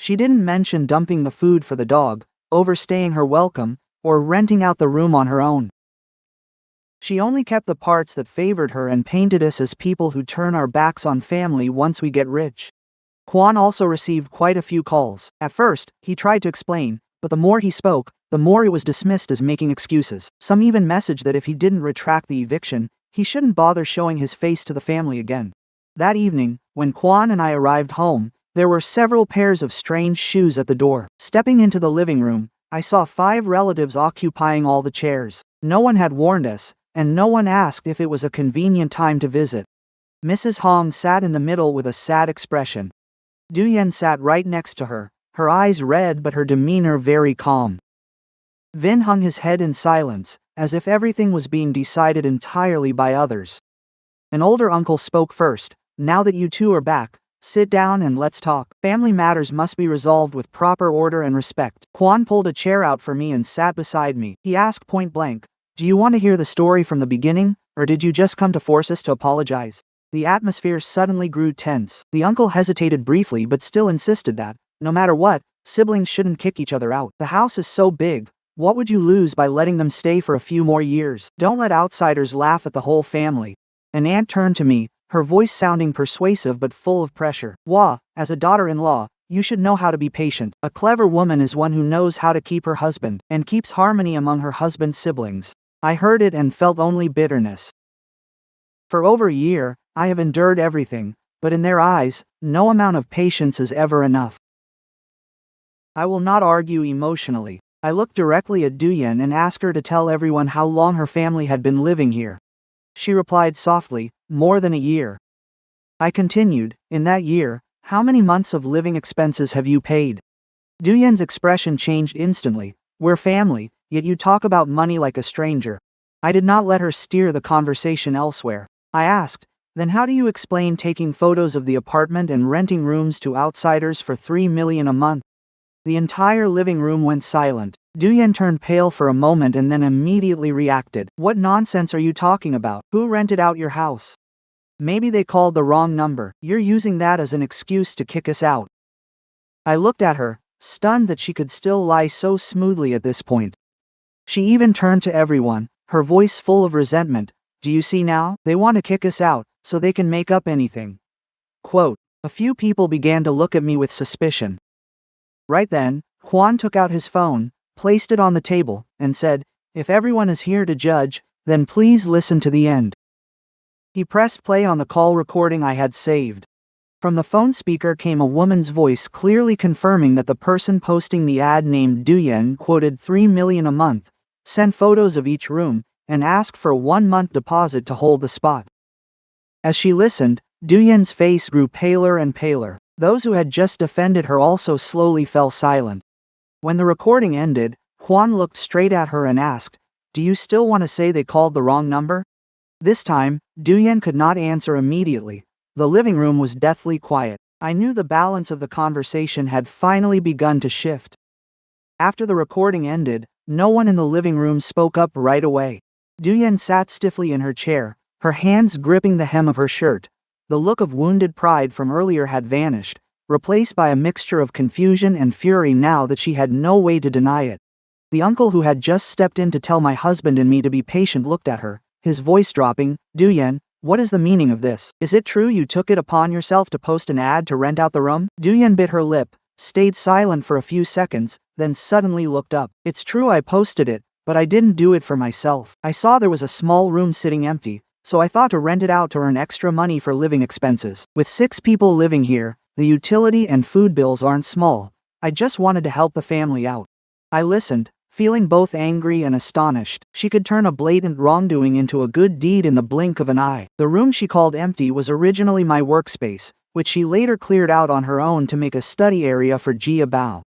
She didn't mention dumping the food for the dog, overstaying her welcome, or renting out the room on her own. She only kept the parts that favored her and painted us as people who turn our backs on family once we get rich. Quan also received quite a few calls. At first, he tried to explain, but the more he spoke, the more it was dismissed as making excuses. Some even messaged that if he didn't retract the eviction, he shouldn't bother showing his face to the family again. That evening, when Quan and I arrived home, there were several pairs of strange shoes at the door. Stepping into the living room, I saw 5 relatives occupying all the chairs. No one had warned us, and no one asked if it was a convenient time to visit. Mrs. Hong sat in the middle with a sad expression. Duyen sat right next to her, her eyes red but her demeanor very calm. Vin hung his head in silence, as if everything was being decided entirely by others. An older uncle spoke first. Now that you two are back, sit down and let's talk. Family matters must be resolved with proper order and respect. Quan pulled a chair out for me and sat beside me. He asked point blank, do you want to hear the story from the beginning, or did you just come to force us to apologize? The atmosphere suddenly grew tense. The uncle hesitated briefly but still insisted that, no matter what, siblings shouldn't kick each other out. The house is so big, what would you lose by letting them stay for a few more years? Don't let outsiders laugh at the whole family. An aunt turned to me, her voice sounding persuasive but full of pressure. Wah, as a daughter-in-law, you should know how to be patient. A clever woman is one who knows how to keep her husband, and keeps harmony among her husband's siblings. I heard it and felt only bitterness. For over a year, I have endured everything, but in their eyes, no amount of patience is ever enough. I will not argue emotionally. I looked directly at Duyen and asked her to tell everyone how long her family had been living here. She replied softly, more than a year. I continued, in that year, how many months of living expenses have you paid? Duyen's expression changed instantly. We're family, yet you talk about money like a stranger. I did not let her steer the conversation elsewhere. I asked, then how do you explain taking photos of the apartment and renting rooms to outsiders for $3 million a month? The entire living room went silent. Duyen turned pale for a moment and then immediately reacted. What nonsense are you talking about? Who rented out your house? Maybe they called the wrong number. You're using that as an excuse to kick us out. I looked at her, stunned that she could still lie so smoothly at this point. She even turned to everyone, her voice full of resentment. Do you see now? They want to kick us out, so they can make up anything. Quote. A few people began to look at me with suspicion. Right then, Juan took out his phone, placed it on the table, and said, if everyone is here to judge, then please listen to the end. He pressed play on the call recording I had saved. From the phone speaker came a woman's voice clearly confirming that the person posting the ad named Duyen quoted $3 million a month, sent photos of each room, and asked for a 1-month deposit to hold the spot. As she listened, Duyen's face grew paler and paler. Those who had just defended her also slowly fell silent. When the recording ended, Juan looked straight at her and asked, do you still want to say they called the wrong number? This time, Duyen could not answer immediately. The living room was deathly quiet. I knew the balance of the conversation had finally begun to shift. After the recording ended, no one in the living room spoke up right away. Duyen sat stiffly in her chair, her hands gripping the hem of her shirt. The look of wounded pride from earlier had vanished, replaced by a mixture of confusion and fury now that she had no way to deny it. The uncle who had just stepped in to tell my husband and me to be patient looked at her, his voice dropping. Duyen, what is the meaning of this? Is it true you took it upon yourself to post an ad to rent out the room? Duyen bit her lip, stayed silent for a few seconds, then suddenly looked up. It's true I posted it, but I didn't do it for myself. I saw there was a small room sitting empty, so I thought to rent it out to earn extra money for living expenses. With 6 people living here, the utility and food bills aren't small. I just wanted to help the family out. I listened, feeling both angry and astonished. She could turn a blatant wrongdoing into a good deed in the blink of an eye. The room she called empty was originally my workspace, which she later cleared out on her own to make a study area for Jia Bao.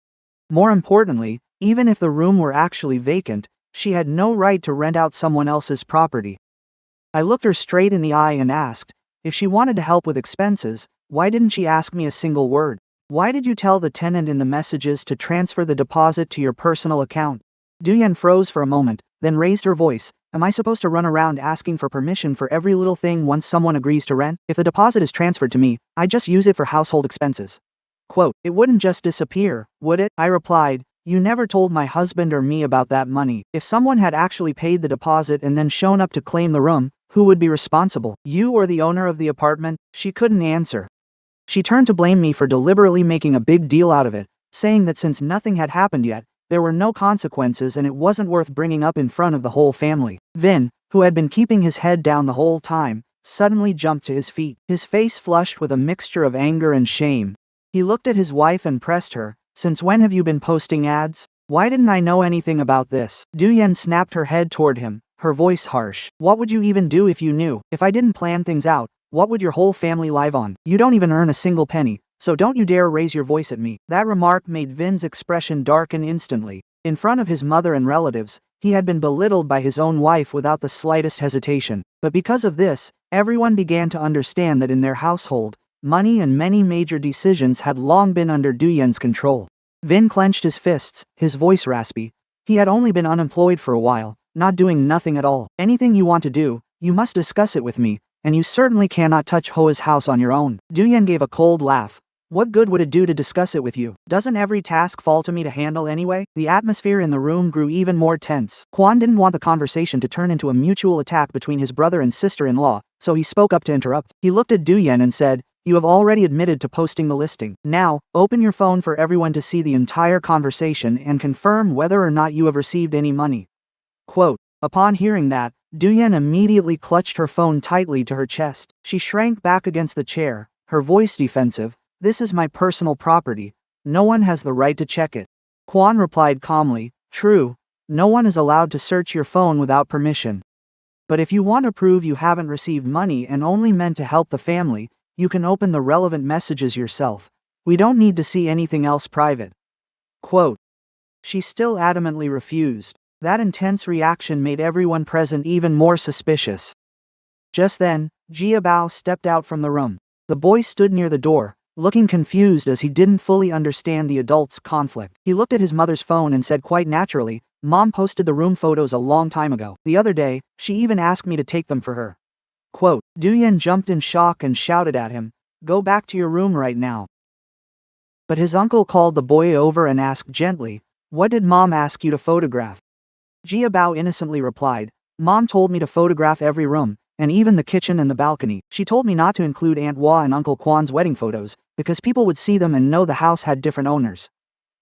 More importantly, even if the room were actually vacant, she had no right to rent out someone else's property. I looked her straight in the eye and asked, if she wanted to help with expenses, why didn't she ask me a single word? Why did you tell the tenant in the messages to transfer the deposit to your personal account? Duyan froze for a moment, then raised her voice. Am I supposed to run around asking for permission for every little thing once someone agrees to rent? If the deposit is transferred to me, I just use it for household expenses. Quote, it wouldn't just disappear, would it? I replied, you never told my husband or me about that money. If someone had actually paid the deposit and then shown up to claim the room, who would be responsible? You or the owner of the apartment? She couldn't answer. She turned to blame me for deliberately making a big deal out of it, saying that since nothing had happened yet, there were no consequences and it wasn't worth bringing up in front of the whole family. Vin, who had been keeping his head down the whole time, suddenly jumped to his feet, his face flushed with a mixture of anger and shame. He looked at his wife and pressed her, since when have you been posting ads? Why didn't I know anything about this? Duyan snapped her head toward him, her voice harsh. What would you even do if you knew? If I didn't plan things out, what would your whole family live on? You don't even earn a single penny, so don't you dare raise your voice at me. That remark made Vin's expression darken instantly. In front of his mother and relatives, he had been belittled by his own wife without the slightest hesitation. But because of this, everyone began to understand that in their household, money and many major decisions had long been under Duyan's control. Vin clenched his fists, his voice raspy. He had only been unemployed for a while, not doing nothing at all. Anything you want to do, you must discuss it with me, and you certainly cannot touch Hoa's house on your own. Duyan gave a cold laugh. What good would it do to discuss it with you? Doesn't every task fall to me to handle anyway? The atmosphere in the room grew even more tense. Quan didn't want the conversation to turn into a mutual attack between his brother and sister-in-law, so he spoke up to interrupt. He looked at Duyan and said, you have already admitted to posting the listing. Now, open your phone for everyone to see the entire conversation and confirm whether or not you have received any money. Quote, upon hearing that, Duyan immediately clutched her phone tightly to her chest. She shrank back against the chair, her voice defensive. This is my personal property. No one has the right to check it. Quan replied calmly, true, no one is allowed to search your phone without permission. But if you want to prove you haven't received money and only meant to help the family, you can open the relevant messages yourself. We don't need to see anything else private. Quote. She still adamantly refused. That intense reaction made everyone present even more suspicious. Just then, Jia Bao stepped out from the room. The boy stood near the door, looking confused as he didn't fully understand the adult's conflict. He looked at his mother's phone and said quite naturally, Mom posted the room photos a long time ago. The other day, she even asked me to take them for her. Quote, Duyan jumped in shock and shouted at him, go back to your room right now. But his uncle called the boy over and asked gently, what did Mom ask you to photograph? Jia Bao innocently replied, Mom told me to photograph every room, and even the kitchen and the balcony. She told me not to include Aunt Hua and Uncle Quan's wedding photos, because people would see them and know the house had different owners.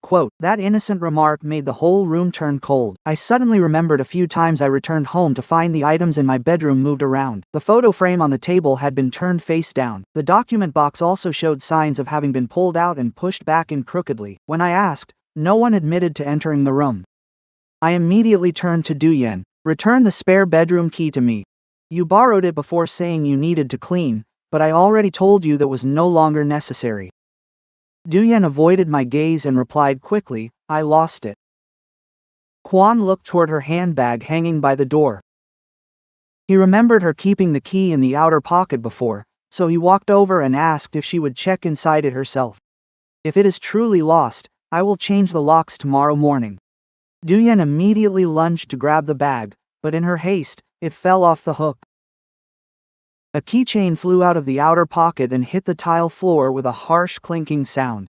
Quote, that innocent remark made the whole room turn cold. I suddenly remembered a few times I returned home to find the items in my bedroom moved around. The photo frame on the table had been turned face down. The document box also showed signs of having been pulled out and pushed back in crookedly. When I asked, no one admitted to entering the room. I immediately turned to Duyan. Return the spare bedroom key to me. You borrowed it before saying you needed to clean, but I already told you that was no longer necessary. Duyan avoided my gaze and replied quickly, I lost it. Quan looked toward her handbag hanging by the door. He remembered her keeping the key in the outer pocket before, so he walked over and asked if she would check inside it herself. If it is truly lost, I will change the locks tomorrow morning. Duyan immediately lunged to grab the bag, but in her haste, it fell off the hook. A keychain flew out of the outer pocket and hit the tile floor with a harsh clinking sound.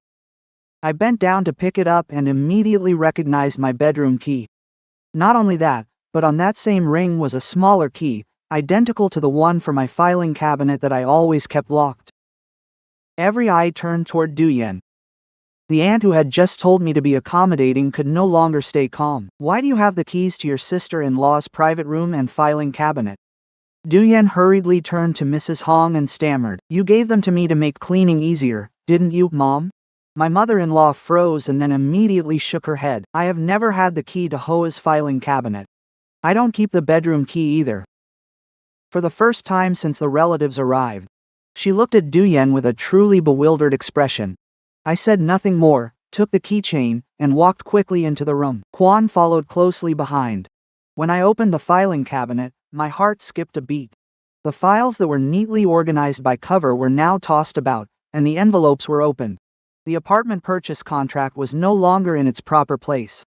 I bent down to pick it up and immediately recognized my bedroom key. Not only that, but on that same ring was a smaller key, identical to the one for my filing cabinet that I always kept locked. Every eye turned toward Duyan. The aunt who had just told me to be accommodating could no longer stay calm. Why do you have the keys to your sister-in-law's private room and filing cabinet? Duyan hurriedly turned to Mrs. Hong and stammered, you gave them to me to make cleaning easier, didn't you, Mom? My mother-in-law froze and then immediately shook her head. I have never had the key to Hoa's filing cabinet. I don't keep the bedroom key either. For the first time since the relatives arrived, She looked at Duyen with a truly bewildered expression. I said nothing more, took the keychain, and walked quickly into the room. Kwan followed closely behind. When I opened the filing cabinet, my heart skipped a beat. The files that were neatly organized by cover were now tossed about, and the envelopes were opened. The apartment purchase contract was no longer in its proper place.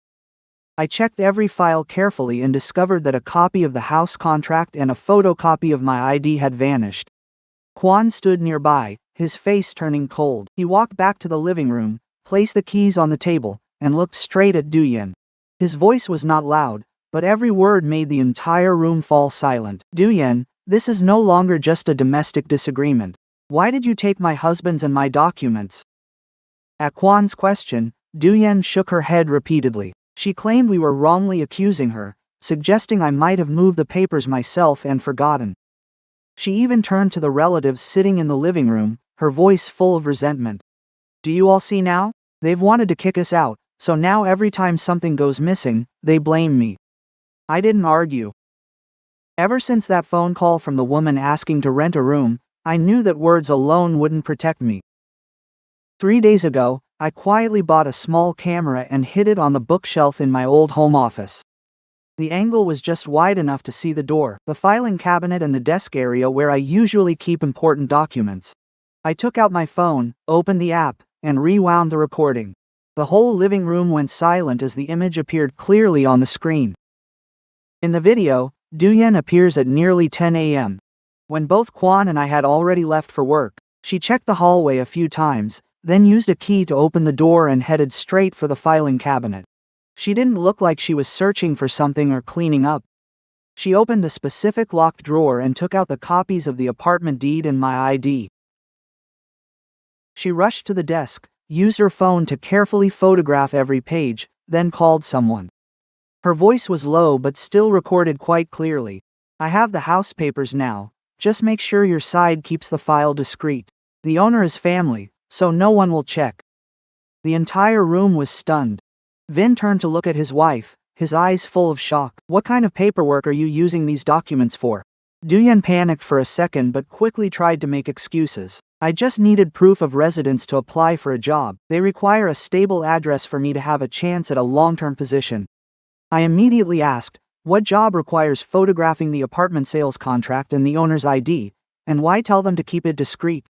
I checked every file carefully and discovered that a copy of the house contract and a photocopy of my ID had vanished. Kwan stood nearby, his face turning cold. He walked back to the living room, placed the keys on the table, and looked straight at Duyen. His voice was not loud, but every word made the entire room fall silent. Duyen, this is no longer just a domestic disagreement. Why did you take my husband's and my documents? At Kwan's question, Duyen shook her head repeatedly. She claimed we were wrongly accusing her, suggesting I might have moved the papers myself and forgotten. She even turned to the relatives sitting in the living room, her voice full of resentment. Do you all see now? They've wanted to kick us out, so now every time something goes missing, they blame me. I didn't argue. Ever since that phone call from the woman asking to rent a room, I knew that words alone wouldn't protect me. 3 days ago, I quietly bought a small camera and hid it on the bookshelf in my old home office. The angle was just wide enough to see the door, the filing cabinet and the desk area where I usually keep important documents. I took out my phone, opened the app, and rewound the recording. The whole living room went silent as the image appeared clearly on the screen. In the video, Duyen appears at nearly 10 a.m. When both Kwan and I had already left for work, she checked the hallway a few times, then used a key to open the door and headed straight for the filing cabinet. She didn't look like she was searching for something or cleaning up. She opened the specific locked drawer and took out the copies of the apartment deed and my ID. She rushed to the desk, used her phone to carefully photograph every page, then called someone. Her voice was low but still recorded quite clearly. I have the house papers now, just make sure your side keeps the file discreet. The owner is family, so no one will check. The entire room was stunned. Vin turned to look at his wife, his eyes full of shock. What kind of paperwork are you using these documents for? Duyen panicked for a second but quickly tried to make excuses. I just needed proof of residence to apply for a job. They require a stable address for me to have a chance at a long-term position. I immediately asked, what job requires photographing the apartment sales contract and the owner's ID, and why tell them to keep it discreet?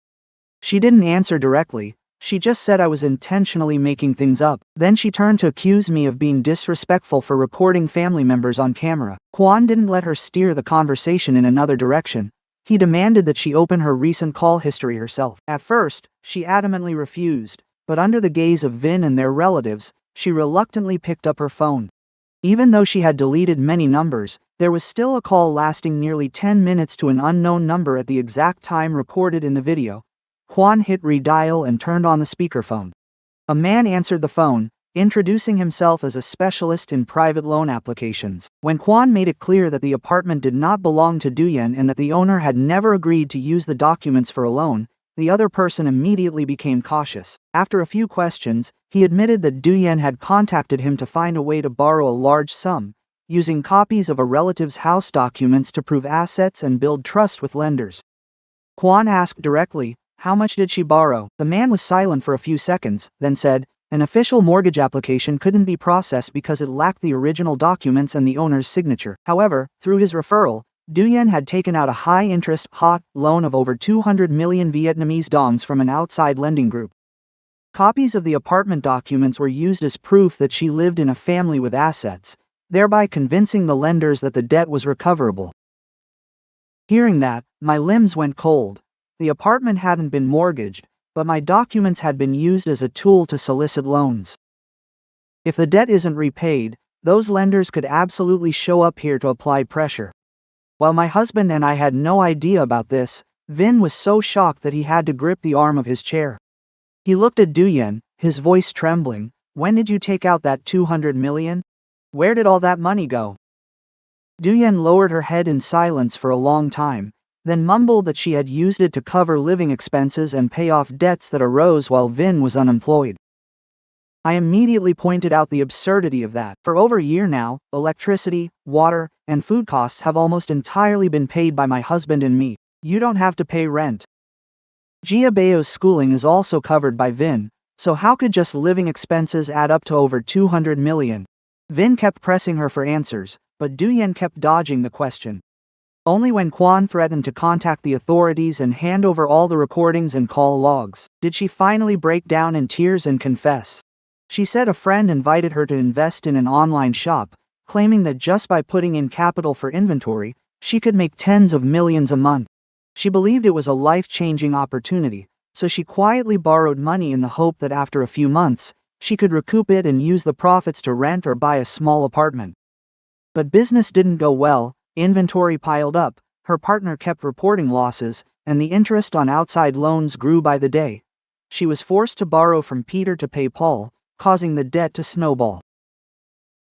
She didn't answer directly. She just said I was intentionally making things up. Then she turned to accuse me of being disrespectful for recording family members on camera. Kwan didn't let her steer the conversation in another direction. He demanded that she open her recent call history herself. At first, she adamantly refused, but under the gaze of Vin and their relatives, she reluctantly picked up her phone. Even though she had deleted many numbers, there was still a call lasting nearly 10 minutes to an unknown number at the exact time recorded in the video. Kwan hit redial and turned on the speakerphone. A man answered the phone, introducing himself as a specialist in private loan applications. When Kwan made it clear that the apartment did not belong to Duyen and that the owner had never agreed to use the documents for a loan, the other person immediately became cautious. After a few questions, he admitted that Duyen had contacted him to find a way to borrow a large sum, using copies of a relative's house documents to prove assets and build trust with lenders. Kwan asked directly, how much did she borrow? The man was silent for a few seconds, then said, an official mortgage application couldn't be processed because it lacked the original documents and the owner's signature. However, through his referral, Duyen had taken out a high-interest, hot loan of over 200 million Vietnamese dongs from an outside lending group. Copies of the apartment documents were used as proof that she lived in a family with assets, thereby convincing the lenders that the debt was recoverable. Hearing that, my limbs went cold. The apartment hadn't been mortgaged, but my documents had been used as a tool to solicit loans. If the debt isn't repaid, those lenders could absolutely show up here to apply pressure. While my husband and I had no idea about this, Vin was so shocked that he had to grip the arm of his chair. He looked at Duyen, his voice trembling. When did you take out that 200 million? Where did all that money go? Duyen lowered her head in silence for a long time, then mumbled that she had used it to cover living expenses and pay off debts that arose while Vin was unemployed. I immediately pointed out the absurdity of that. For over a year now, electricity, water, and food costs have almost entirely been paid by my husband and me. You don't have to pay rent. Giabeo's schooling is also covered by Vin, so how could just living expenses add up to over 200 million? Vin kept pressing her for answers, but Duyen kept dodging the question. Only when Kwan threatened to contact the authorities and hand over all the recordings and call logs did she finally break down in tears and confess. She said a friend invited her to invest in an online shop, claiming that just by putting in capital for inventory, she could make tens of millions a month. She believed it was a life-changing opportunity, so she quietly borrowed money in the hope that after a few months, she could recoup it and use the profits to rent or buy a small apartment. But business didn't go well. Inventory piled up, her partner kept reporting losses, and the interest on outside loans grew by the day. She was forced to borrow from Peter to pay Paul, causing the debt to snowball.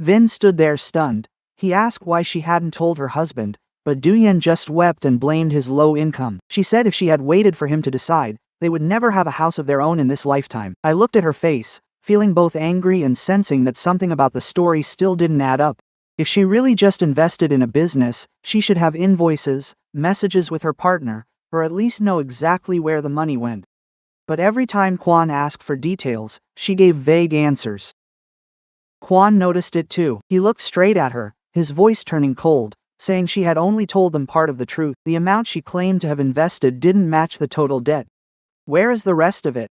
Vin stood there stunned. He asked why she hadn't told her husband, but Duyen just wept and blamed his low income. She said if she had waited for him to decide, they would never have a house of their own in this lifetime. I looked at her face, feeling both angry and sensing that something about the story still didn't add up. If she really just invested in a business, she should have invoices, messages with her partner, or at least know exactly where the money went. But every time Kwan asked for details, she gave vague answers. Kwan noticed it too. He looked straight at her, his voice turning cold, saying she had only told them part of the truth. The amount she claimed to have invested didn't match the total debt. Where is the rest of it?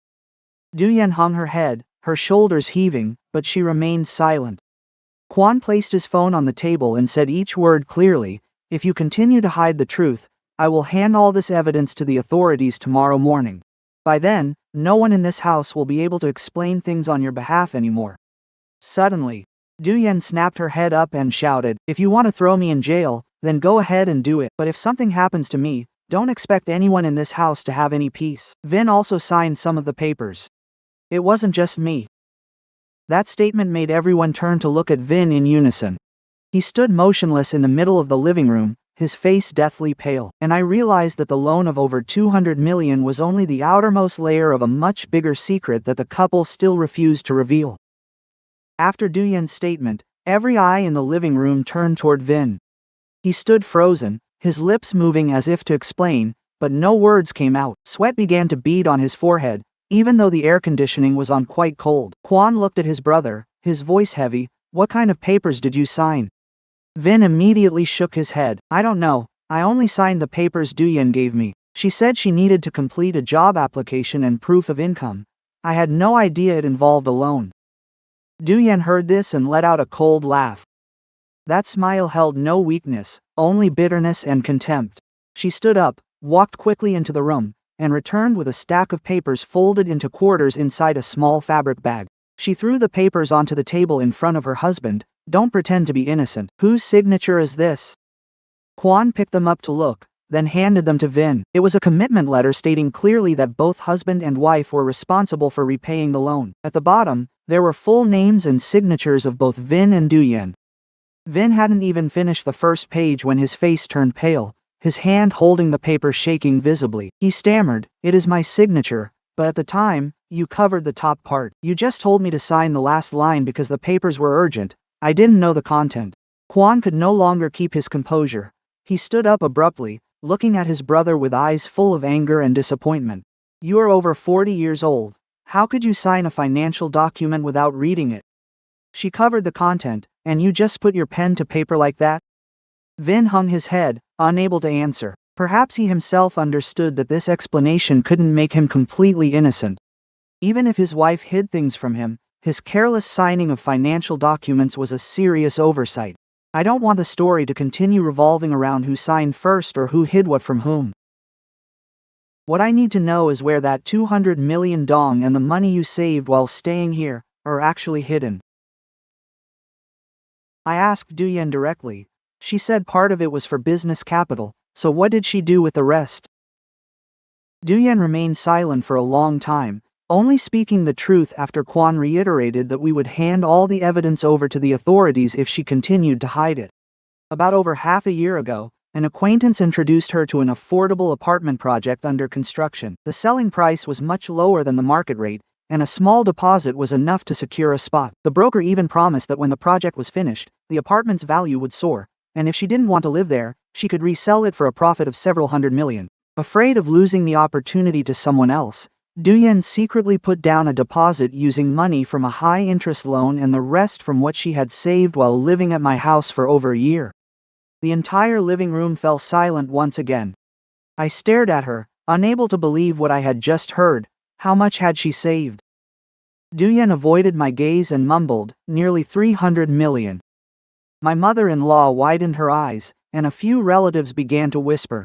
Duyen hung her head, her shoulders heaving, but she remained silent. Kwan placed his phone on the table and said each word clearly, "If you continue to hide the truth, I will hand all this evidence to the authorities tomorrow morning. By then, no one in this house will be able to explain things on your behalf anymore." Suddenly, Duyen snapped her head up and shouted, "If you want to throw me in jail, then go ahead and do it. But if something happens to me, don't expect anyone in this house to have any peace." Vin also signed some of the papers. It wasn't just me. That statement made everyone turn to look at Vin in unison. He stood motionless in the middle of the living room, his face deathly pale, and I realized that the loan of over 200 million was only the outermost layer of a much bigger secret that the couple still refused to reveal. After Duyen's statement, every eye in the living room turned toward Vin. He stood frozen, his lips moving as if to explain, but no words came out. Sweat began to bead on his forehead, even though the air conditioning was on quite cold. Kwan looked at his brother, his voice heavy. "What kind of papers did you sign?" Vin immediately shook his head. "I don't know, I only signed the papers Duyen gave me. She said she needed to complete a job application and proof of income. I had no idea it involved a loan." Duyen heard this and let out a cold laugh. That smile held no weakness, only bitterness and contempt. She stood up, walked quickly into the room, and returned with a stack of papers folded into quarters inside a small fabric bag. She threw the papers onto the table in front of her husband. "Don't pretend to be innocent. Whose signature is this?" Kwan picked them up to look, then handed them to Vin. It was a commitment letter stating clearly that both husband and wife were responsible for repaying the loan. At the bottom, there were full names and signatures of both Vin and Duyen. Vin hadn't even finished the first page when his face turned pale, his hand holding the paper shaking visibly. He stammered, "It is my signature, but at the time, you covered the top part. You just told me to sign the last line because the papers were urgent. I didn't know the content." Kwan could no longer keep his composure. He stood up abruptly, looking at his brother with eyes full of anger and disappointment. "You are over 40 years old. How could you sign a financial document without reading it? She covered the content, and you just put your pen to paper like that?" Vin hung his head, unable to answer. Perhaps he himself understood that this explanation couldn't make him completely innocent. Even if his wife hid things from him, his careless signing of financial documents was a serious oversight. I don't want the story to continue revolving around who signed first or who hid what from whom. What I need to know is where that 200 million dong and the money you saved while staying here are actually hidden. I asked Duyen directly. She said part of it was for business capital, so what did she do with the rest? Duyen remained silent for a long time, only speaking the truth after Kwan reiterated that we would hand all the evidence over to the authorities if she continued to hide it. About over half a year ago, an acquaintance introduced her to an affordable apartment project under construction. The selling price was much lower than the market rate, and a small deposit was enough to secure a spot. The broker even promised that when the project was finished, the apartment's value would soar, and if she didn't want to live there, she could resell it for a profit of several hundred million. Afraid of losing the opportunity to someone else, Duyen secretly put down a deposit using money from a high-interest loan and the rest from what she had saved while living at my house for over a year. The entire living room fell silent once again. I stared at her, unable to believe what I had just heard. How much had she saved? Duyen avoided my gaze and mumbled, nearly 300 million. My mother-in-law widened her eyes, and a few relatives began to whisper.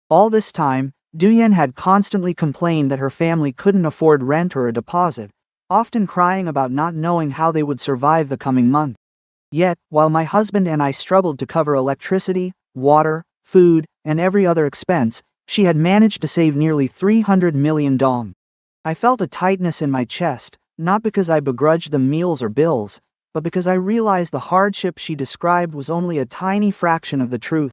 All this time, Duyen had constantly complained that her family couldn't afford rent or a deposit, often crying about not knowing how they would survive the coming month. Yet, while my husband and I struggled to cover electricity, water, food, and every other expense, she had managed to save nearly 300 million dong. I felt a tightness in my chest, not because I begrudged them meals or bills, but because I realized the hardship she described was only a tiny fraction of the truth.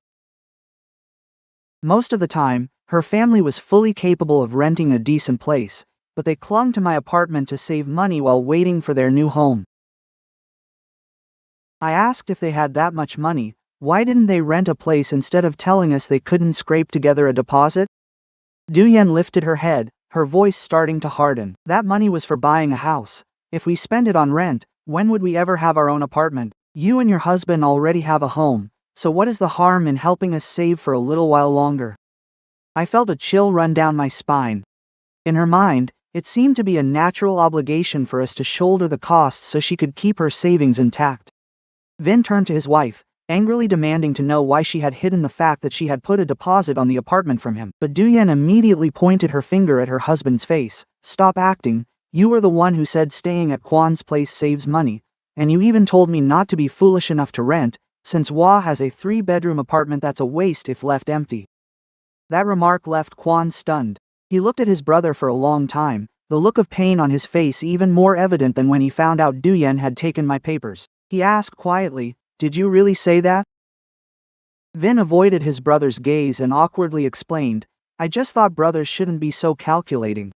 Most of the time, her family was fully capable of renting a decent place, but they clung to my apartment to save money while waiting for their new home. I asked if they had that much money, why didn't they rent a place instead of telling us they couldn't scrape together a deposit? Duyen lifted her head, her voice starting to harden. That money was for buying a house. If we spend it on rent, when would we ever have our own apartment? You and your husband already have a home, so what is the harm in helping us save for a little while longer? I felt a chill run down my spine. In her mind, it seemed to be a natural obligation for us to shoulder the costs so she could keep her savings intact. Vin turned to his wife, angrily demanding to know why she had hidden the fact that she had put a deposit on the apartment from him. But Duyen immediately pointed her finger at her husband's face. Stop acting, you were the one who said staying at Kwan's place saves money, and you even told me not to be foolish enough to rent, since Hua has a 3-bedroom apartment that's a waste if left empty. That remark left Kwan stunned. He looked at his brother for a long time, the look of pain on his face even more evident than when he found out Duyen had taken my papers. He asked quietly, "Did you really say that?" Vin avoided his brother's gaze and awkwardly explained, "I just thought brothers shouldn't be so calculating.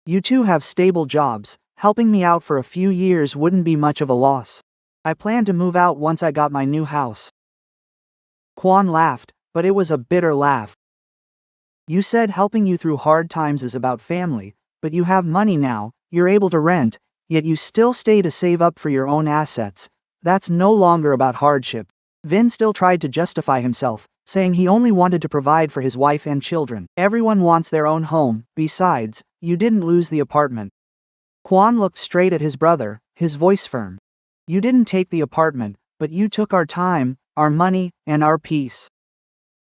You two have stable jobs, helping me out for a few years wouldn't be much of a loss. I plan to move out once I got my new house." Kwan laughed, but it was a bitter laugh. "You said helping you through hard times is about family, but you have money now, you're able to rent, yet you still stay to save up for your own assets. That's no longer about hardship." Vin still tried to justify himself, saying he only wanted to provide for his wife and children. Everyone wants their own home, besides, you didn't lose the apartment. Kwan looked straight at his brother, his voice firm. "You didn't take the apartment, but you took our time, our money, and our peace.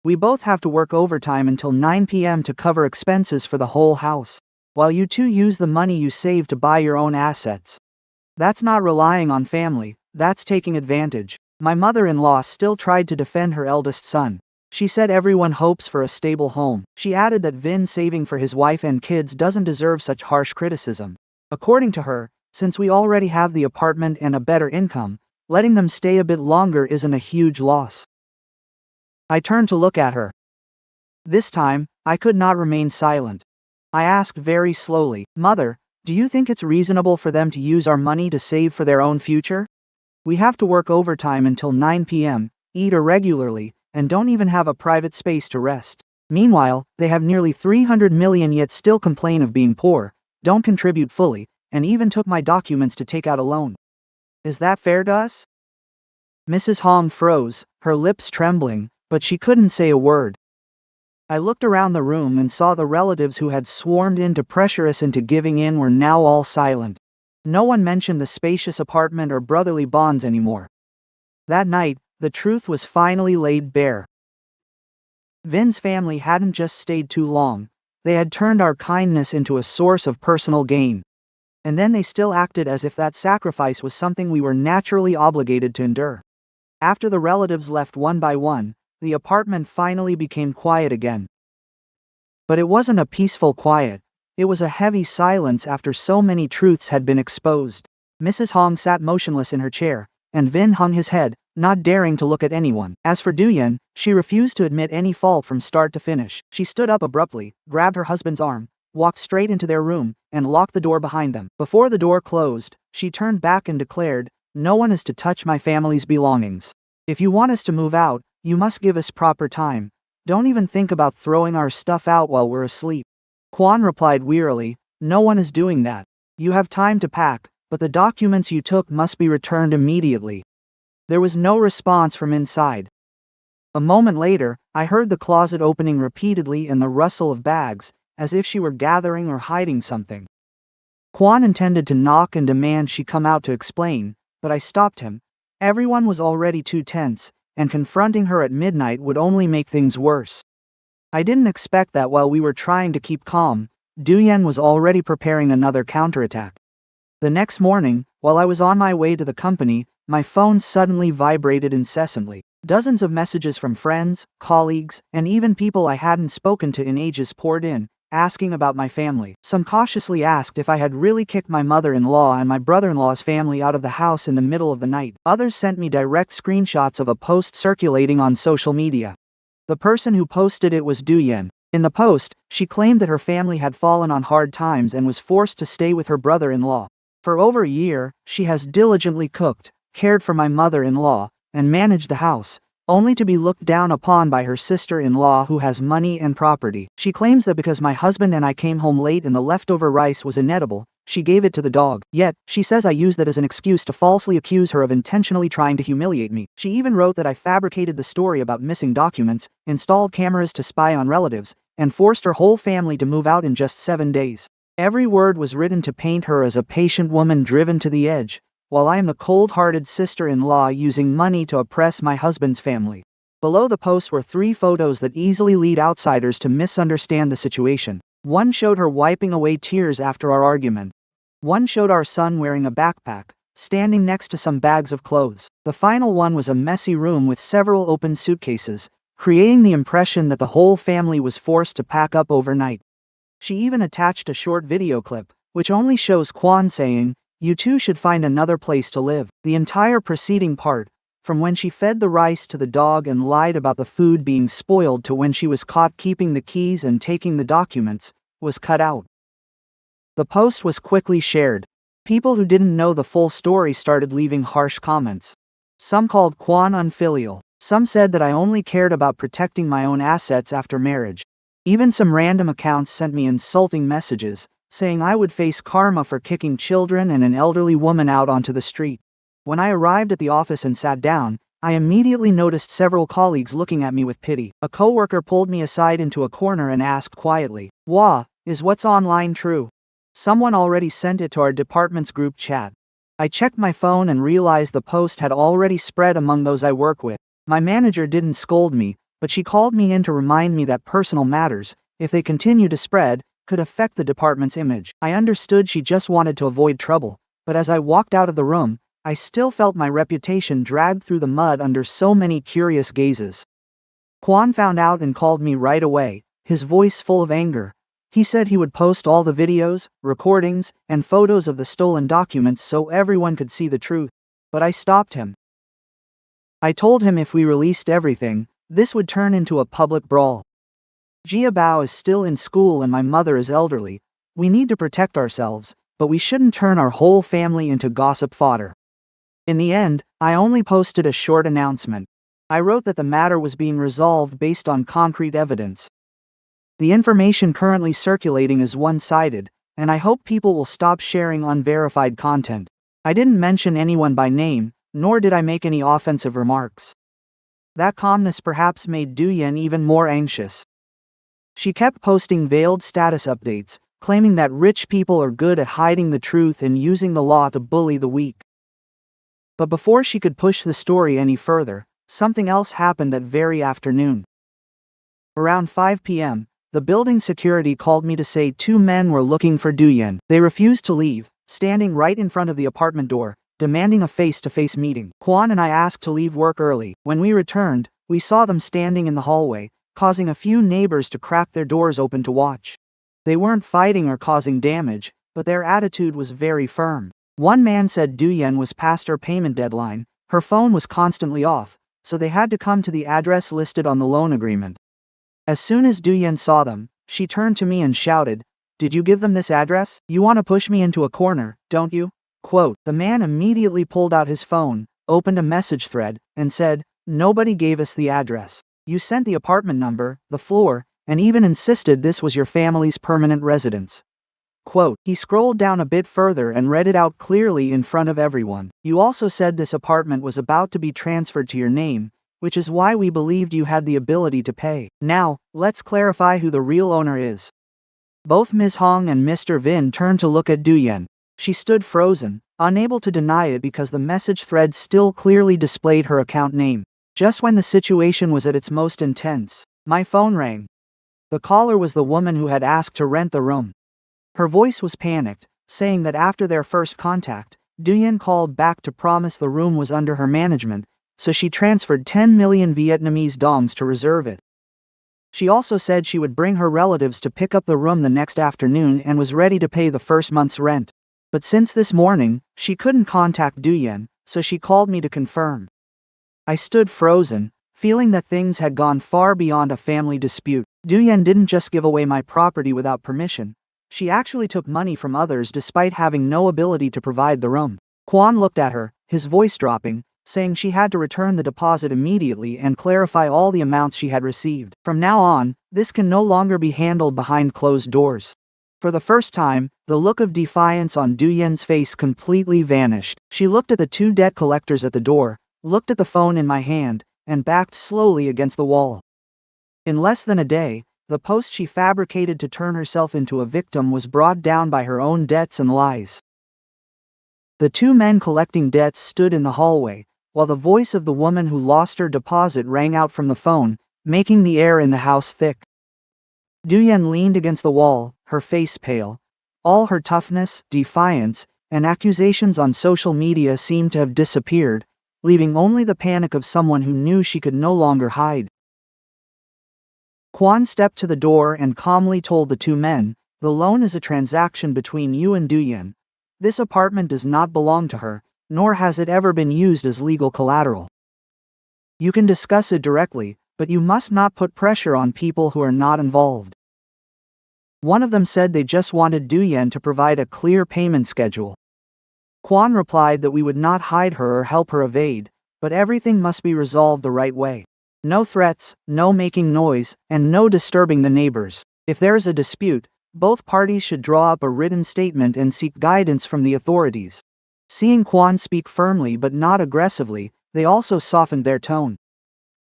We both have to work overtime until 9 p.m. to cover expenses for the whole house, while you two use the money you save to buy your own assets. That's not relying on family, that's taking advantage." My mother-in-law still tried to defend her eldest son. She said everyone hopes for a stable home. She added that Vin saving for his wife and kids doesn't deserve such harsh criticism. According to her, since we already have the apartment and a better income, letting them stay a bit longer isn't a huge loss. I turned to look at her. This time, I could not remain silent. I asked very slowly, "Mother, do you think it's reasonable for them to use our money to save for their own future? We have to work overtime until 9 p.m., eat irregularly, and don't even have a private space to rest. Meanwhile, they have nearly 300 million yet still complain of being poor, don't contribute fully, and even took my documents to take out a loan. Is that fair to us?" Mrs. Hong froze, her lips trembling, but she couldn't say a word. I looked around the room and saw the relatives who had swarmed in to pressure us into giving in were now all silent. No one mentioned the spacious apartment or brotherly bonds anymore. That night, the truth was finally laid bare. Vin's family hadn't just stayed too long, they had turned our kindness into a source of personal gain. And then they still acted as if that sacrifice was something we were naturally obligated to endure. After the relatives left one by one, the apartment finally became quiet again. But it wasn't a peaceful quiet. It was a heavy silence after so many truths had been exposed. Mrs. Hong sat motionless in her chair, and Vin hung his head, not daring to look at anyone. As for Duyen, she refused to admit any fault from start to finish. She stood up abruptly, grabbed her husband's arm, walked straight into their room, and locked the door behind them. Before the door closed, she turned back and declared, "No one is to touch my family's belongings. If you want us to move out, you must give us proper time. Don't even think about throwing our stuff out while we're asleep. Kwon replied wearily, no one is doing that. You have time to pack, but the documents you took must be returned immediately. There was no response from inside. A moment later, I heard the closet opening repeatedly and the rustle of bags, as if she were gathering or hiding something. Kwon intended to knock and demand she come out to explain, but I stopped him. Everyone was already too tense, and confronting her at midnight would only make things worse. I didn't expect that while we were trying to keep calm, Dooyeon was already preparing another counterattack. The next morning, while I was on my way to the company, my phone suddenly vibrated incessantly. Dozens of messages from friends, colleagues, and even people I hadn't spoken to in ages poured in, asking about my family. Some cautiously asked if I had really kicked my mother-in-law and my brother-in-law's family out of the house in the middle of the night. Others sent me direct screenshots of a post circulating on social media. The person who posted it was Dooyeon. In the post, she claimed that her family had fallen on hard times and was forced to stay with her brother-in-law. For over a year, she has diligently cooked, cared for my mother-in-law, and managed the house, only to be looked down upon by her sister-in-law who has money and property. She claims that because my husband and I came home late and the leftover rice was inedible, she gave it to the dog. Yet, she says I used that as an excuse to falsely accuse her of intentionally trying to humiliate me. She even wrote that I fabricated the story about missing documents, installed cameras to spy on relatives, and forced her whole family to move out in just 7 days. Every word was written to paint her as a patient woman driven to the edge, while I am the cold-hearted sister-in-law using money to oppress my husband's family. Below the post were 3 photos that easily lead outsiders to misunderstand the situation. One showed her wiping away tears after our argument. One showed our son wearing a backpack, standing next to some bags of clothes. The final one was a messy room with several open suitcases, creating the impression that the whole family was forced to pack up overnight. She even attached a short video clip, which only shows Kwon saying, "You two should find another place to live." The entire preceding part, from when she fed the rice to the dog and lied about the food being spoiled to when she was caught keeping the keys and taking the documents, was cut out. The post was quickly shared. People who didn't know the full story started leaving harsh comments. Some called Kwon unfilial. Some said that I only cared about protecting my own assets after marriage. Even some random accounts sent me insulting messages, saying I would face karma for kicking children and an elderly woman out onto the street. When I arrived at the office and sat down, I immediately noticed several colleagues looking at me with pity. A coworker pulled me aside into a corner and asked quietly, "Wah, is what's online true?" Someone already sent it to our department's group chat. I checked my phone and realized the post had already spread among those I work with. My manager didn't scold me, but she called me in to remind me that personal matters, if they continue to spread, could affect the department's image. I understood she just wanted to avoid trouble, but as I walked out of the room, I still felt my reputation dragged through the mud under so many curious gazes. Kwon found out and called me right away, his voice full of anger. He said he would post all the videos, recordings, and photos of the stolen documents so everyone could see the truth. But I stopped him. I told him if we released everything, this would turn into a public brawl. Jia Bao is still in school and my mother is elderly. We need to protect ourselves, but we shouldn't turn our whole family into gossip fodder. In the end, I only posted a short announcement. I wrote that the matter was being resolved based on concrete evidence. The information currently circulating is one-sided, and I hope people will stop sharing unverified content. I didn't mention anyone by name, nor did I make any offensive remarks. That calmness perhaps made Dooyeon even more anxious. She kept posting veiled status updates, claiming that rich people are good at hiding the truth and using the law to bully the weak. But before she could push the story any further, something else happened that very afternoon. Around 5 p.m., the building security called me to say 2 men were looking for Dooyeon. They refused to leave, standing right in front of the apartment door, demanding a face-to-face meeting. Kwon and I asked to leave work early. When we returned, we saw them standing in the hallway, causing a few neighbors to crack their doors open to watch. They weren't fighting or causing damage, but their attitude was very firm. One man said Dooyeon was past her payment deadline, her phone was constantly off, so they had to come to the address listed on the loan agreement. As soon as Dooyeon saw them, she turned to me and shouted, "Did you give them this address? You want to push me into a corner, don't you?" Quote, the man immediately pulled out his phone, opened a message thread, and said, "Nobody gave us the address. You sent the apartment number, the floor, and even insisted this was your family's permanent residence. Quote, he scrolled down a bit further and read it out clearly in front of everyone. You also said this apartment was about to be transferred to your name, which is why we believed you had the ability to pay. Now, let's clarify who the real owner is. Both Ms. Hong and Mr. Vin turned to look at Duyen. She stood frozen, unable to deny it because the message thread still clearly displayed her account name. Just when the situation was at its most intense, my phone rang. The caller was the woman who had asked to rent the room. Her voice was panicked, saying that after their first contact, Duyen called back to promise the room was under her management, so she transferred 10 million Vietnamese dongs to reserve it. She also said she would bring her relatives to pick up the room the next afternoon and was ready to pay the first month's rent. But since this morning, she couldn't contact Duyen, so she called me to confirm. I stood frozen, feeling that things had gone far beyond a family dispute. Duyen didn't just give away my property without permission. She actually took money from others despite having no ability to provide the room. Quan looked at her, his voice dropping, saying she had to return the deposit immediately and clarify all the amounts she had received. From now on, this can no longer be handled behind closed doors. For the first time, the look of defiance on Duyen's face completely vanished. She looked at the two debt collectors at the door, looked at the phone in my hand, and backed slowly against the wall. In less than a day, the post she fabricated to turn herself into a victim was brought down by her own debts and lies. The two men collecting debts stood in the hallway, while the voice of the woman who lost her deposit rang out from the phone, making the air in the house thick. Duyen leaned against the wall, her face pale. All her toughness, defiance, and accusations on social media seemed to have disappeared, leaving only the panic of someone who knew she could no longer hide. Quan stepped to the door and calmly told the two men, the loan is a transaction between you and Duyen. This apartment does not belong to her, nor has it ever been used as legal collateral. You can discuss it directly, but you must not put pressure on people who are not involved. One of them said they just wanted Duyen to provide a clear payment schedule. Quan replied that we would not hide her or help her evade, but everything must be resolved the right way. No threats, no making noise, and no disturbing the neighbors. If there is a dispute, both parties should draw up a written statement and seek guidance from the authorities. Seeing Quan speak firmly but not aggressively, they also softened their tone.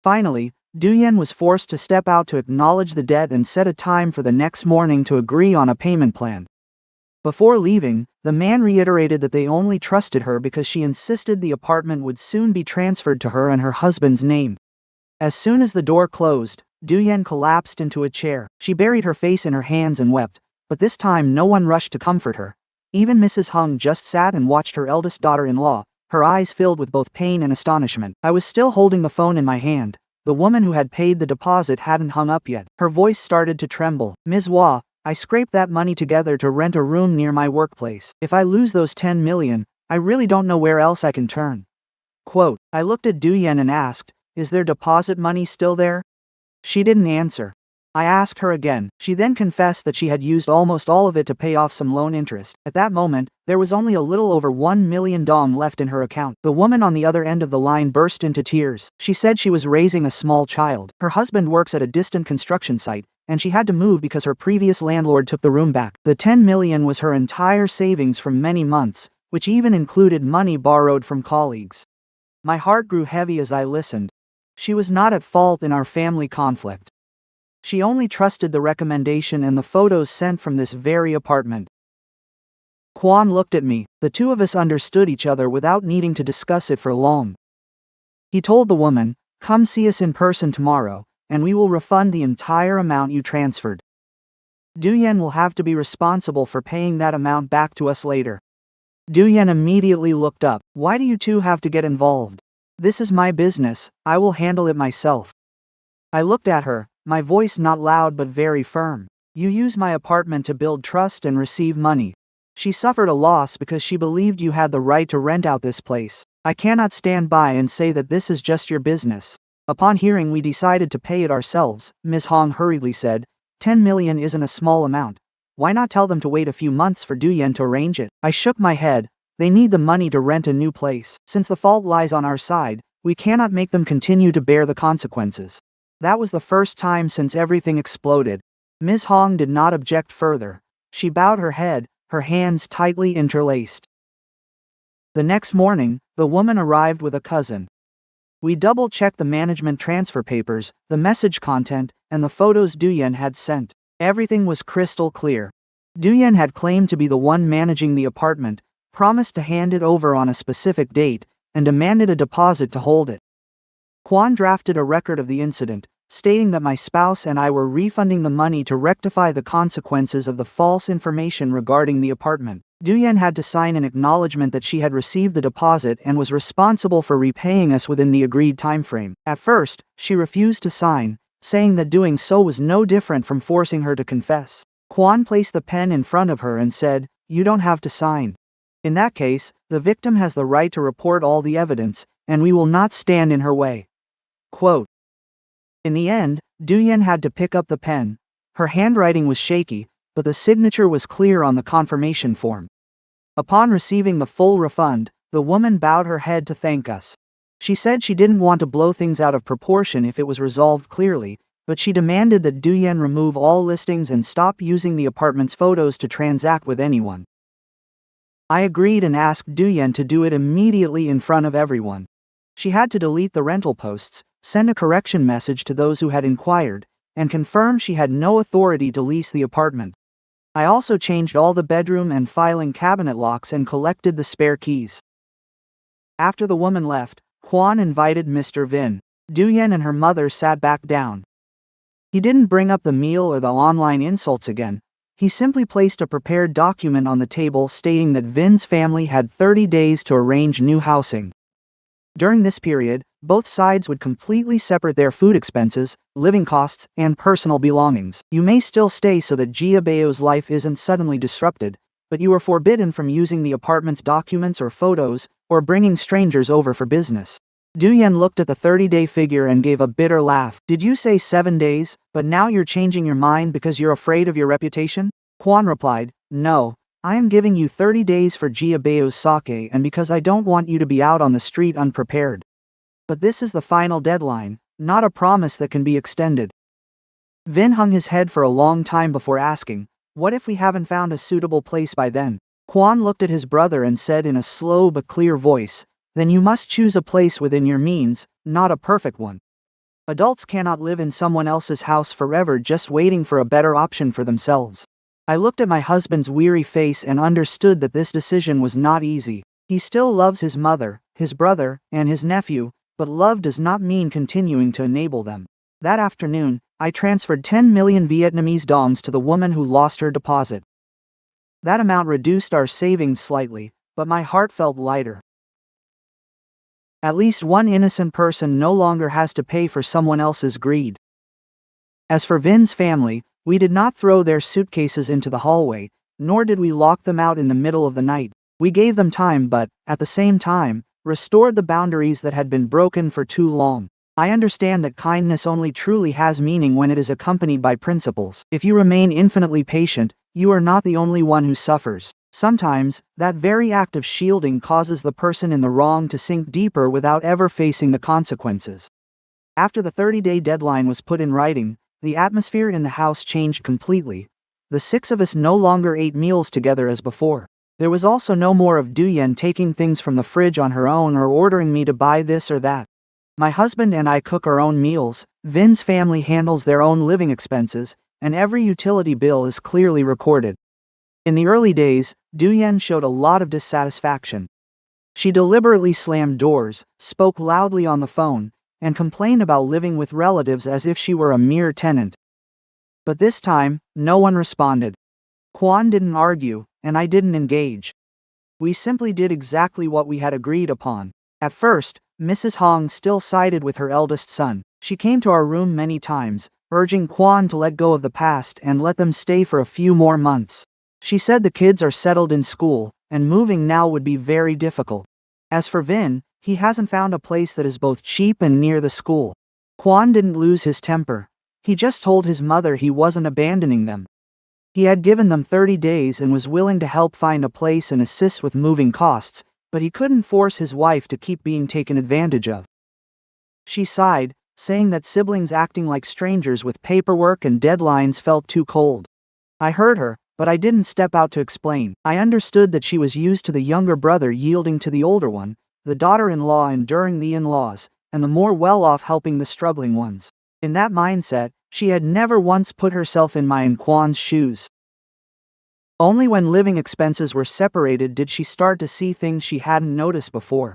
Finally, Duyen was forced to step out to acknowledge the debt and set a time for the next morning to agree on a payment plan. Before leaving, the man reiterated that they only trusted her because she insisted the apartment would soon be transferred to her in her husband's name. As soon as the door closed, Duyen collapsed into a chair. She buried her face in her hands and wept, but this time no one rushed to comfort her. Even Mrs. Hung just sat and watched her eldest daughter-in-law, her eyes filled with both pain and astonishment. I was still holding the phone in my hand. The woman who had paid the deposit hadn't hung up yet. Her voice started to tremble. Ms. Wah, I scraped that money together to rent a room near my workplace. If I lose those 10 million, I really don't know where else I can turn. Quote, I looked at Duyen and asked, is their deposit money still there? She didn't answer. I asked her again. She then confessed that she had used almost all of it to pay off some loan interest. At that moment, there was only a little over 1 million dong left in her account. The woman on the other end of the line burst into tears. She said she was raising a small child. Her husband works at a distant construction site, and she had to move because her previous landlord took the room back. The 10 million was her entire savings from many months, which even included money borrowed from colleagues. My heart grew heavy as I listened. She was not at fault in our family conflict. She only trusted the recommendation and the photos sent from this very apartment. Quan looked at me. The two of us understood each other without needing to discuss it for long. He told the woman, come see us in person tomorrow, and we will refund the entire amount you transferred. Duyen will have to be responsible for paying that amount back to us later. Duyen immediately looked up. Why do you two have to get involved? This is my business, I will handle it myself. I looked at her, my voice not loud but very firm. You use my apartment to build trust and receive money. She suffered a loss because she believed you had the right to rent out this place. I cannot stand by and say that this is just your business. Upon hearing we decided to pay it ourselves, Ms. Hong hurriedly said. 10 million isn't a small amount. Why not tell them to wait a few months for Duyen to arrange it? I shook my head. They need the money to rent a new place. Since the fault lies on our side, we cannot make them continue to bear the consequences. That was the first time since everything exploded. Ms. Hong did not object further. She bowed her head, her hands tightly interlaced. The next morning, the woman arrived with a cousin. We double-checked the management transfer papers, the message content, and the photos Duyen had sent. Everything was crystal clear. Duyen had claimed to be the one managing the apartment, promised to hand it over on a specific date, and demanded a deposit to hold it. Kwon drafted a record of the incident, stating that my spouse and I were refunding the money to rectify the consequences of the false information regarding the apartment. Duyen had to sign an acknowledgement that she had received the deposit and was responsible for repaying us within the agreed timeframe. At first, she refused to sign, saying that doing so was no different from forcing her to confess. Kwon placed the pen in front of her and said, "You don't have to sign. In that case, the victim has the right to report all the evidence, and we will not stand in her way." Quote. In the end, Duyen had to pick up the pen. Her handwriting was shaky, but the signature was clear on the confirmation form. Upon receiving the full refund, the woman bowed her head to thank us. She said she didn't want to blow things out of proportion if it was resolved clearly, but she demanded that Duyen remove all listings and stop using the apartment's photos to transact with anyone. I agreed and asked Duyen to do it immediately in front of everyone. She had to delete the rental posts, send a correction message to those who had inquired, and confirm she had no authority to lease the apartment. I also changed all the bedroom and filing cabinet locks and collected the spare keys. After the woman left, Kwon invited Mr. Vin. Duyen and her mother sat back down. He didn't bring up the meal or the online insults again. He simply placed a prepared document on the table stating that Vin's family had 30 days to arrange new housing. During this period, both sides would completely separate their food expenses, living costs, and personal belongings. You may still stay so that Jia Bao's life isn't suddenly disrupted, but you are forbidden from using the apartment's documents or photos, or bringing strangers over for business. Duyen looked at the 30-day figure and gave a bitter laugh. "Did you say 7 days, but now you're changing your mind because you're afraid of your reputation?" Kwon replied, "No, I am giving you 30 days for Jia Bao's sake and because I don't want you to be out on the street unprepared. But this is the final deadline, not a promise that can be extended." Vin hung his head for a long time before asking, "What if we haven't found a suitable place by then?" Kwon looked at his brother and said in a slow but clear voice, "Then you must choose a place within your means, not a perfect one. Adults cannot live in someone else's house forever just waiting for a better option for themselves." I looked at my husband's weary face and understood that this decision was not easy. He still loves his mother, his brother, and his nephew, but love does not mean continuing to enable them. That afternoon, I transferred 10 million Vietnamese dongs to the woman who lost her deposit. That amount reduced our savings slightly, but my heart felt lighter. At least one innocent person no longer has to pay for someone else's greed. As for Vin's family, we did not throw their suitcases into the hallway, nor did we lock them out in the middle of the night. We gave them time but, at the same time, restored the boundaries that had been broken for too long. I understand that kindness only truly has meaning when it is accompanied by principles. If you remain infinitely patient, you are not the only one who suffers. Sometimes, that very act of shielding causes the person in the wrong to sink deeper without ever facing the consequences. After the 30-day deadline was put in writing, the atmosphere in the house changed completely. The 6 of us no longer ate meals together as before. There was also no more of Duyen taking things from the fridge on her own or ordering me to buy this or that. My husband and I cook our own meals, Vin's family handles their own living expenses, and every utility bill is clearly recorded. In the early days, Duyen showed a lot of dissatisfaction. She deliberately slammed doors, spoke loudly on the phone, and complained about living with relatives as if she were a mere tenant. But this time, no one responded. Kwon didn't argue, and I didn't engage. We simply did exactly what we had agreed upon. At first, Mrs. Hong still sided with her eldest son. She came to our room many times, urging Kwon to let go of the past and let them stay for a few more months. She said the kids are settled in school, and moving now would be very difficult. As for Vin, he hasn't found a place that is both cheap and near the school. Kwon didn't lose his temper. He just told his mother he wasn't abandoning them. He had given them 30 days and was willing to help find a place and assist with moving costs, but he couldn't force his wife to keep being taken advantage of. She sighed, saying that siblings acting like strangers with paperwork and deadlines felt too cold. I heard her, but I didn't step out to explain. I understood that she was used to the younger brother yielding to the older one, the daughter-in-law enduring the in-laws, and the more well-off helping the struggling ones. In that mindset, she had never once put herself in my and Kwan's shoes. Only when living expenses were separated did she start to see things she hadn't noticed before.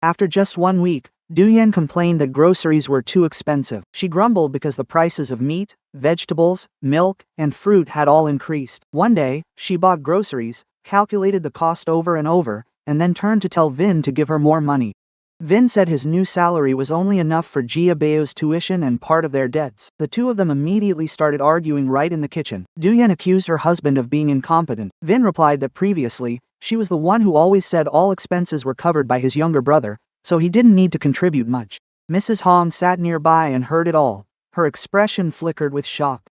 After just 1 week, Duyen complained that groceries were too expensive. She grumbled because the prices of meat, vegetables, milk, and fruit had all increased. One day, she bought groceries, calculated the cost over and over, and then turned to tell Vin to give her more money. Vin said his new salary was only enough for Gia Bao's tuition and part of their debts. The two of them immediately started arguing right in the kitchen. Duyen accused her husband of being incompetent. Vin replied that previously, she was the one who always said all expenses were covered by his younger brother, so he didn't need to contribute much. Mrs. Hong sat nearby and heard it all. Her expression flickered with shock.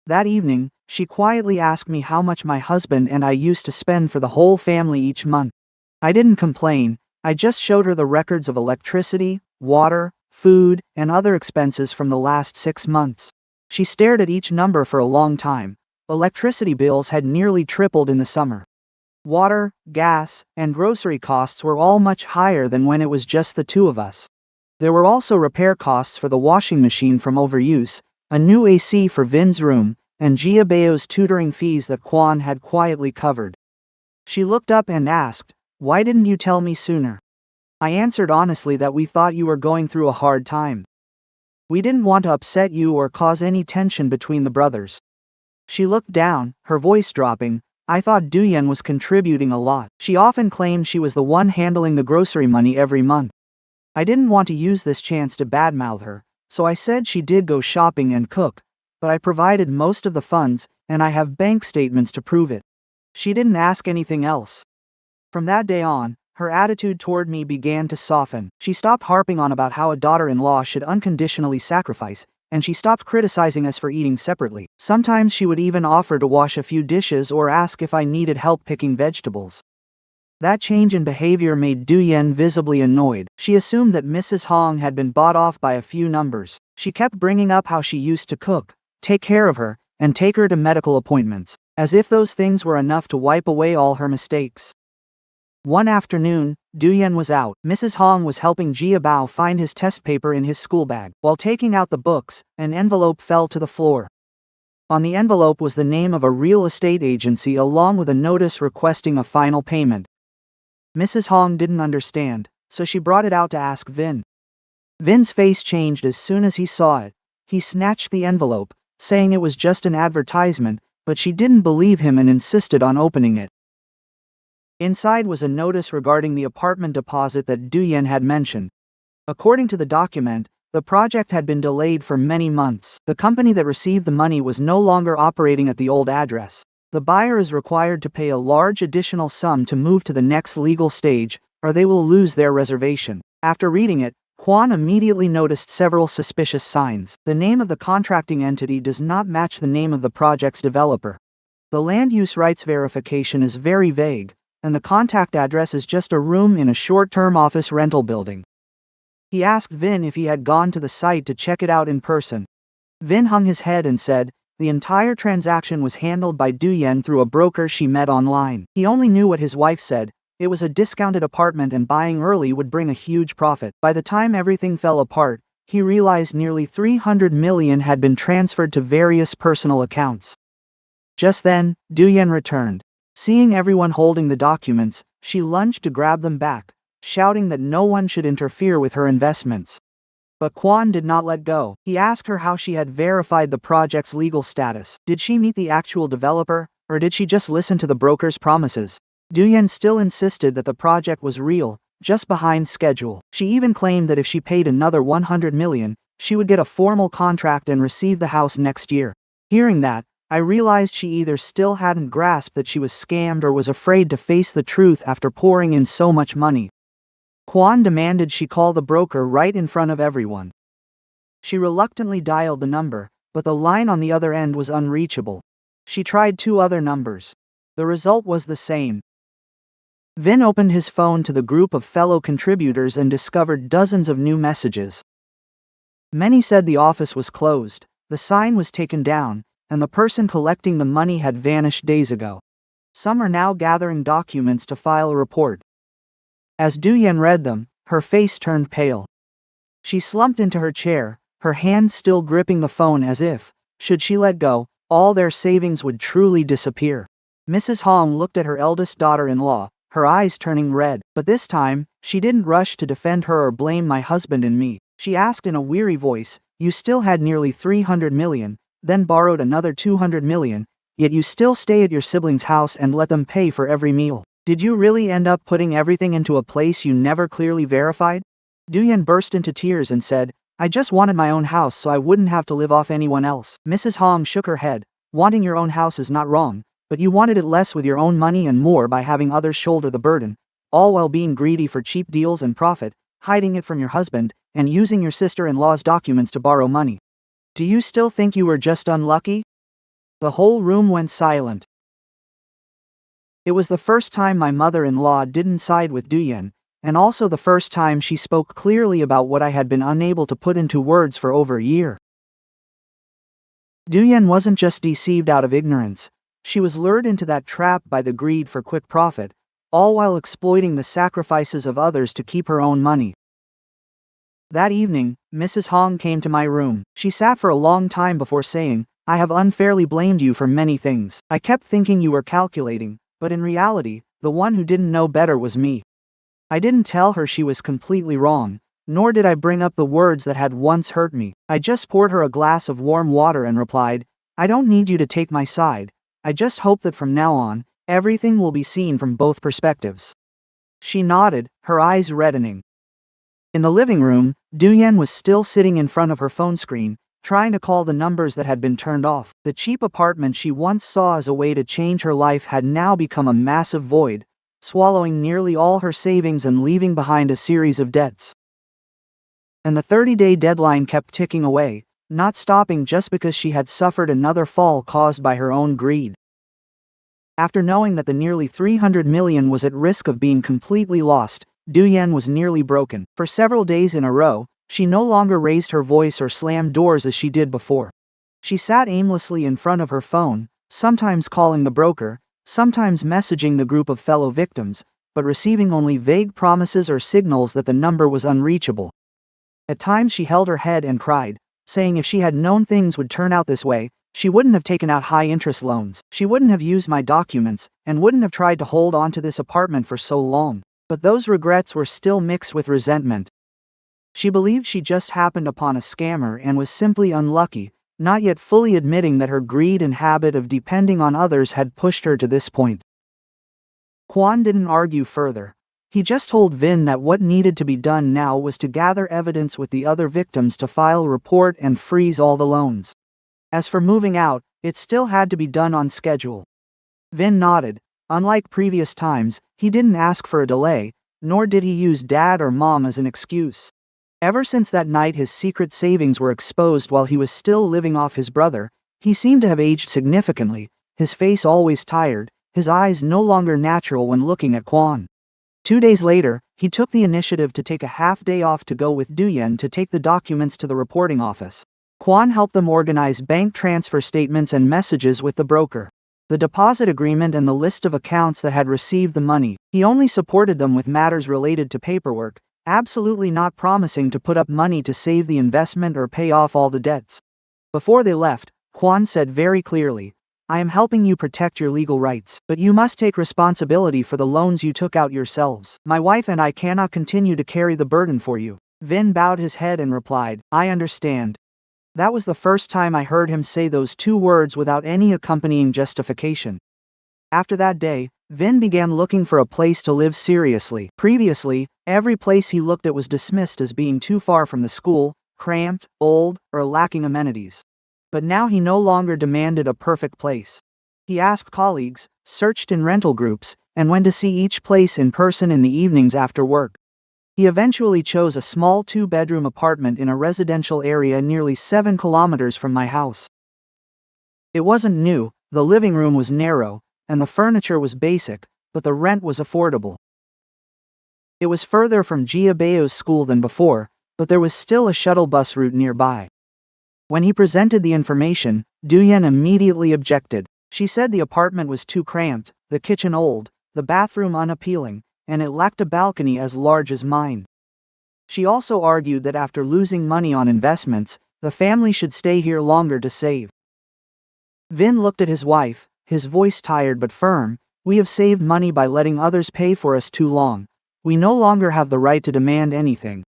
That evening, she quietly asked me how much my husband and I used to spend for the whole family each month. I didn't complain. I just showed her the records of electricity, water, food, and other expenses from the last 6 months. She stared at each number for a long time. Electricity bills had nearly tripled in the summer. Water, gas, and grocery costs were all much higher than when it was just the two of us. There were also repair costs for the washing machine from overuse, a new AC for Vin's room, and Gia Bao's tutoring fees that Kwan had quietly covered. She looked up and asked, "Why didn't you tell me sooner?" I answered honestly that we thought you were going through a hard time. We didn't want to upset you or cause any tension between the brothers. She looked down, her voice dropping. I thought Duyen was contributing a lot. She often claimed she was the one handling the grocery money every month. I didn't want to use this chance to badmouth her, so I said she did go shopping and cook, but I provided most of the funds, and I have bank statements to prove it. She didn't ask anything else. From that day on, her attitude toward me began to soften. She stopped harping on about how a daughter-in-law should unconditionally sacrifice, and she stopped criticizing us for eating separately. Sometimes she would even offer to wash a few dishes or ask if I needed help picking vegetables. That change in behavior made Duyen visibly annoyed. She assumed that Mrs. Hong had been bought off by a few numbers. She kept bringing up how she used to cook, take care of her, and take her to medical appointments, as if those things were enough to wipe away all her mistakes. One afternoon, Duyen was out. Mrs. Hong was helping Gia Bao find his test paper in his school bag. While taking out the books, an envelope fell to the floor. On the envelope was the name of a real estate agency along with a notice requesting a final payment. Mrs. Hong didn't understand, so she brought it out to ask Vin. Vin's face changed as soon as he saw it. He snatched the envelope, saying it was just an advertisement, but she didn't believe him and insisted on opening it. Inside was a notice regarding the apartment deposit that Duyen had mentioned. According to the document, the project had been delayed for many months. The company that received the money was no longer operating at the old address. The buyer is required to pay a large additional sum to move to the next legal stage, or they will lose their reservation. After reading it, Kwan immediately noticed several suspicious signs. The name of the contracting entity does not match the name of the project's developer. The land use rights verification is very vague, and the contact address is just a room in a short-term office rental building. He asked Vin if he had gone to the site to check it out in person. Vin hung his head and said, the entire transaction was handled by Duyen through a broker she met online. He only knew what his wife said. It was a discounted apartment and buying early would bring a huge profit. By the time everything fell apart, he realized nearly 300 million had been transferred to various personal accounts. Just then, Duyen returned. Seeing everyone holding the documents, she lunged to grab them back, shouting that no one should interfere with her investments. But Kwan did not let go. He asked her how she had verified the project's legal status. Did she meet the actual developer, or did she just listen to the broker's promises? Duyen still insisted that the project was real, just behind schedule. She even claimed that if she paid another 100 million, she would get a formal contract and receive the house next year. Hearing that, I realized she either still hadn't grasped that she was scammed or was afraid to face the truth after pouring in so much money. Kwan demanded she call the broker right in front of everyone. She reluctantly dialed the number, but the line on the other end was unreachable. She tried 2 other numbers. The result was the same. Vin opened his phone to the group of fellow contributors and discovered dozens of new messages. Many said the office was closed, the sign was taken down, and the person collecting the money had vanished days ago. Some are now gathering documents to file a report. As Du-Yen read them, her face turned pale. She slumped into her chair, her hand still gripping the phone as if, should she let go, all their savings would truly disappear. Mrs. Hong looked at her eldest daughter-in-law, her eyes turning red, but this time, she didn't rush to defend her or blame my husband and me. She asked in a weary voice, "You still had nearly 300 million, then borrowed another 200 million, yet you still stay at your siblings' house and let them pay for every meal. Did you really end up putting everything into a place you never clearly verified?" Du-Yen burst into tears and said, "I just wanted my own house so I wouldn't have to live off anyone else." Mrs. Hong shook her head. "Wanting your own house is not wrong, but you wanted it less with your own money and more by having others shoulder the burden, all while being greedy for cheap deals and profit, hiding it from your husband, and using your sister-in-law's documents to borrow money. Do you still think you were just unlucky?" The whole room went silent. It was the first time my mother-in-law didn't side with Du-Yen, and also the first time she spoke clearly about what I had been unable to put into words for over a year. Du-Yen wasn't just deceived out of ignorance, she was lured into that trap by the greed for quick profit, all while exploiting the sacrifices of others to keep her own money. That evening, Mrs. Hong came to my room. She sat for a long time before saying, "I have unfairly blamed you for many things. I kept thinking you were calculating, but in reality, the one who didn't know better was me." I didn't tell her she was completely wrong, nor did I bring up the words that had once hurt me. I just poured her a glass of warm water and replied, "I don't need you to take my side. I just hope that from now on, everything will be seen from both perspectives." She nodded, her eyes reddening. In the living room, Du-Yen was still sitting in front of her phone screen, trying to call the numbers that had been turned off. The cheap apartment she once saw as a way to change her life had now become a massive void, swallowing nearly all her savings and leaving behind a series of debts. And the 30-day deadline kept ticking away, not stopping just because she had suffered another fall caused by her own greed. After knowing that the nearly 300 million was at risk of being completely lost, Du-Yen was nearly broken. For several days in a row, she no longer raised her voice or slammed doors as she did before. She sat aimlessly in front of her phone, sometimes calling the broker, sometimes messaging the group of fellow victims, but receiving only vague promises or signals that the number was unreachable. At times she held her head and cried, saying if she had known things would turn out this way, she wouldn't have taken out high-interest loans, she wouldn't have used my documents, and wouldn't have tried to hold on to this apartment for so long. But those regrets were still mixed with resentment. She believed she just happened upon a scammer and was simply unlucky, not yet fully admitting that her greed and habit of depending on others had pushed her to this point. Kwon didn't argue further. He just told Vin that what needed to be done now was to gather evidence with the other victims to file a report and freeze all the loans. As for moving out, it still had to be done on schedule. Vin nodded. Unlike previous times, he didn't ask for a delay, nor did he use Dad or Mom as an excuse. Ever since that night his secret savings were exposed while he was still living off his brother, he seemed to have aged significantly, his face always tired, his eyes no longer natural when looking at Kwon. 2 days later, he took the initiative to take a half-day off to go with Du-Yen to take the documents to the reporting office. Kwon helped them organize bank transfer statements and messages with the broker, the deposit agreement and the list of accounts that had received the money. He only supported them with matters related to paperwork, absolutely not promising to put up money to save the investment or pay off all the debts. Before they left, Kwon said very clearly, "I am helping you protect your legal rights, but you must take responsibility for the loans you took out yourselves. My wife and I cannot continue to carry the burden for you." Vin bowed his head and replied, "I understand." That was the first time I heard him say those 2 words without any accompanying justification. After that day, Vin began looking for a place to live seriously. Previously, every place he looked at was dismissed as being too far from the school, cramped, old, or lacking amenities. But now he no longer demanded a perfect place. He asked colleagues, searched in rental groups, and went to see each place in person in the evenings after work. He eventually chose a small 2-bedroom apartment in a residential area nearly 7 kilometers from my house. It wasn't new, the living room was narrow, and the furniture was basic, but the rent was affordable. It was further from Jiabeo's school than before, but there was still a shuttle bus route nearby. When he presented the information, Duyen immediately objected. She said the apartment was too cramped, the kitchen old, the bathroom unappealing, and it lacked a balcony as large as mine. She also argued that after losing money on investments, the family should stay here longer to save. Vin looked at his wife, his voice tired but firm. We have saved money by letting others pay for us too long. We no longer have the right to demand anything.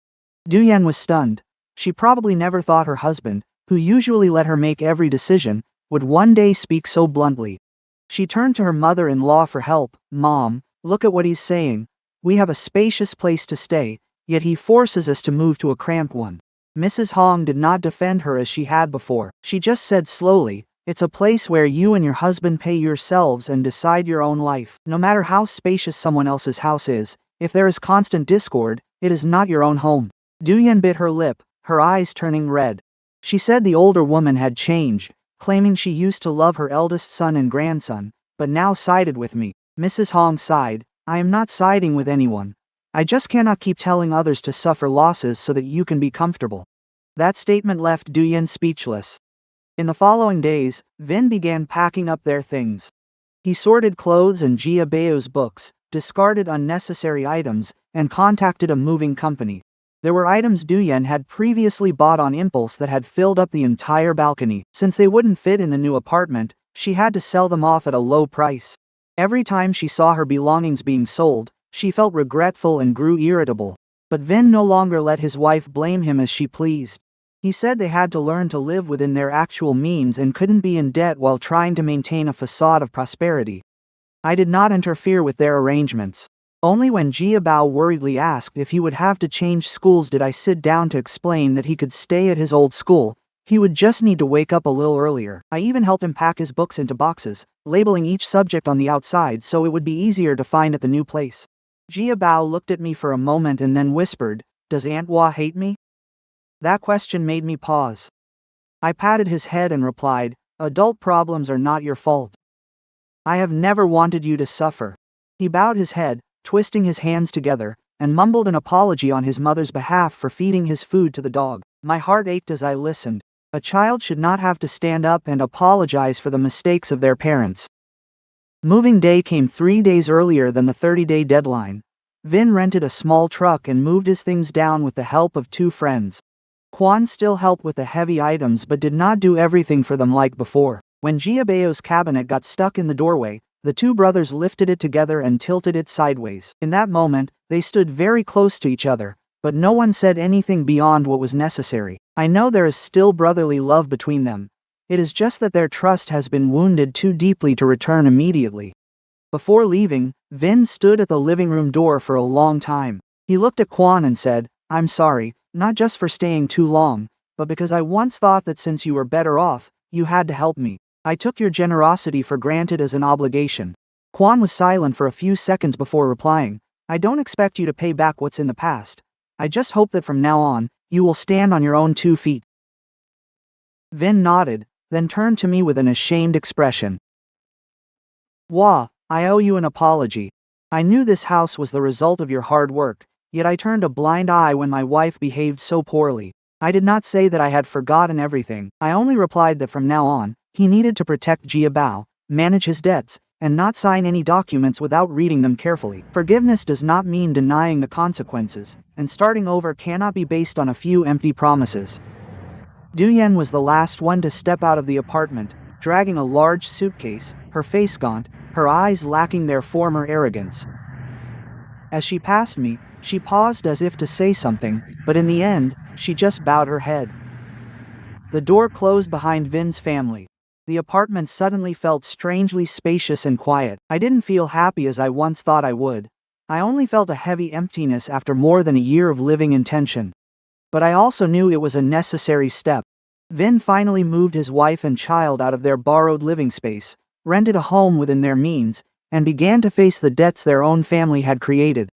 Duyen was stunned. She probably never thought her husband, who usually let her make every decision, would one day speak so bluntly. She turned to her mother-in-law for help. Mom, look at what he's saying. We have a spacious place to stay, yet he forces us to move to a cramped one. Mrs. Hong did not defend her as she had before. She just said slowly, it's a place where you and your husband pay yourselves and decide your own life. No matter how spacious someone else's house is, if there is constant discord, it is not your own home. Duyen bit her lip, her eyes turning red. She said the older woman had changed, claiming she used to love her eldest son and grandson, but now sided with me. Mrs. Hong sighed, I am not siding with anyone. I just cannot keep telling others to suffer losses so that you can be comfortable. That statement left Duyen speechless. In the following days, Vin began packing up their things. He sorted clothes and Jia Bao's books, discarded unnecessary items, and contacted a moving company. There were items Duyen had previously bought on impulse that had filled up the entire balcony. Since they wouldn't fit in the new apartment, she had to sell them off at a low price. Every time she saw her belongings being sold, she felt regretful and grew irritable. But Vin no longer let his wife blame him as she pleased. He said they had to learn to live within their actual means and couldn't be in debt while trying to maintain a facade of prosperity. I did not interfere with their arrangements. Only when Jia Bao worriedly asked if he would have to change schools did I sit down to explain that he could stay at his old school. He would just need to wake up a little earlier. I even helped him pack his books into boxes, labeling each subject on the outside so it would be easier to find at the new place. Jia Bao looked at me for a moment and then whispered, Does Aunt Hua hate me? That question made me pause. I patted his head and replied, Adult problems are not your fault. I have never wanted you to suffer. He bowed his head, twisting his hands together, and mumbled an apology on his mother's behalf for feeding his food to the dog. My heart ached as I listened. A child should not have to stand up and apologize for the mistakes of their parents. Moving day came 3 days earlier than the 30-day deadline. Vin rented a small truck and moved his things down with the help of 2 friends. Quan still helped with the heavy items but did not do everything for them like before. When Jia Bao's cabinet got stuck in the doorway, the 2 brothers lifted it together and tilted it sideways. In that moment, they stood very close to each other, but no one said anything beyond what was necessary. I know there is still brotherly love between them. It is just that their trust has been wounded too deeply to return immediately. Before leaving, Vin stood at the living room door for a long time. He looked at Quan and said, I'm sorry, not just for staying too long, but because I once thought that since you were better off, you had to help me. I took your generosity for granted as an obligation. Quan was silent for a few seconds before replying, I don't expect you to pay back what's in the past. I just hope that from now on, you will stand on your own 2 feet. Vin nodded, then turned to me with an ashamed expression. Wah, I owe you an apology. I knew this house was the result of your hard work, yet I turned a blind eye when my wife behaved so poorly. I did not say that I had forgotten everything. I only replied that from now on, he needed to protect Jia Bao, manage his debts, and not sign any documents without reading them carefully. Forgiveness does not mean denying the consequences, and starting over cannot be based on a few empty promises. Duyen was the last one to step out of the apartment, dragging a large suitcase, her face gaunt, her eyes lacking their former arrogance. As she passed me, she paused as if to say something, but in the end, she just bowed her head. The door closed behind Vin's family. The apartment suddenly felt strangely spacious and quiet. I didn't feel happy as I once thought I would. I only felt a heavy emptiness after more than a year of living in tension. But I also knew it was a necessary step. Vin finally moved his wife and child out of their borrowed living space, rented a home within their means, and began to face the debts their own family had created.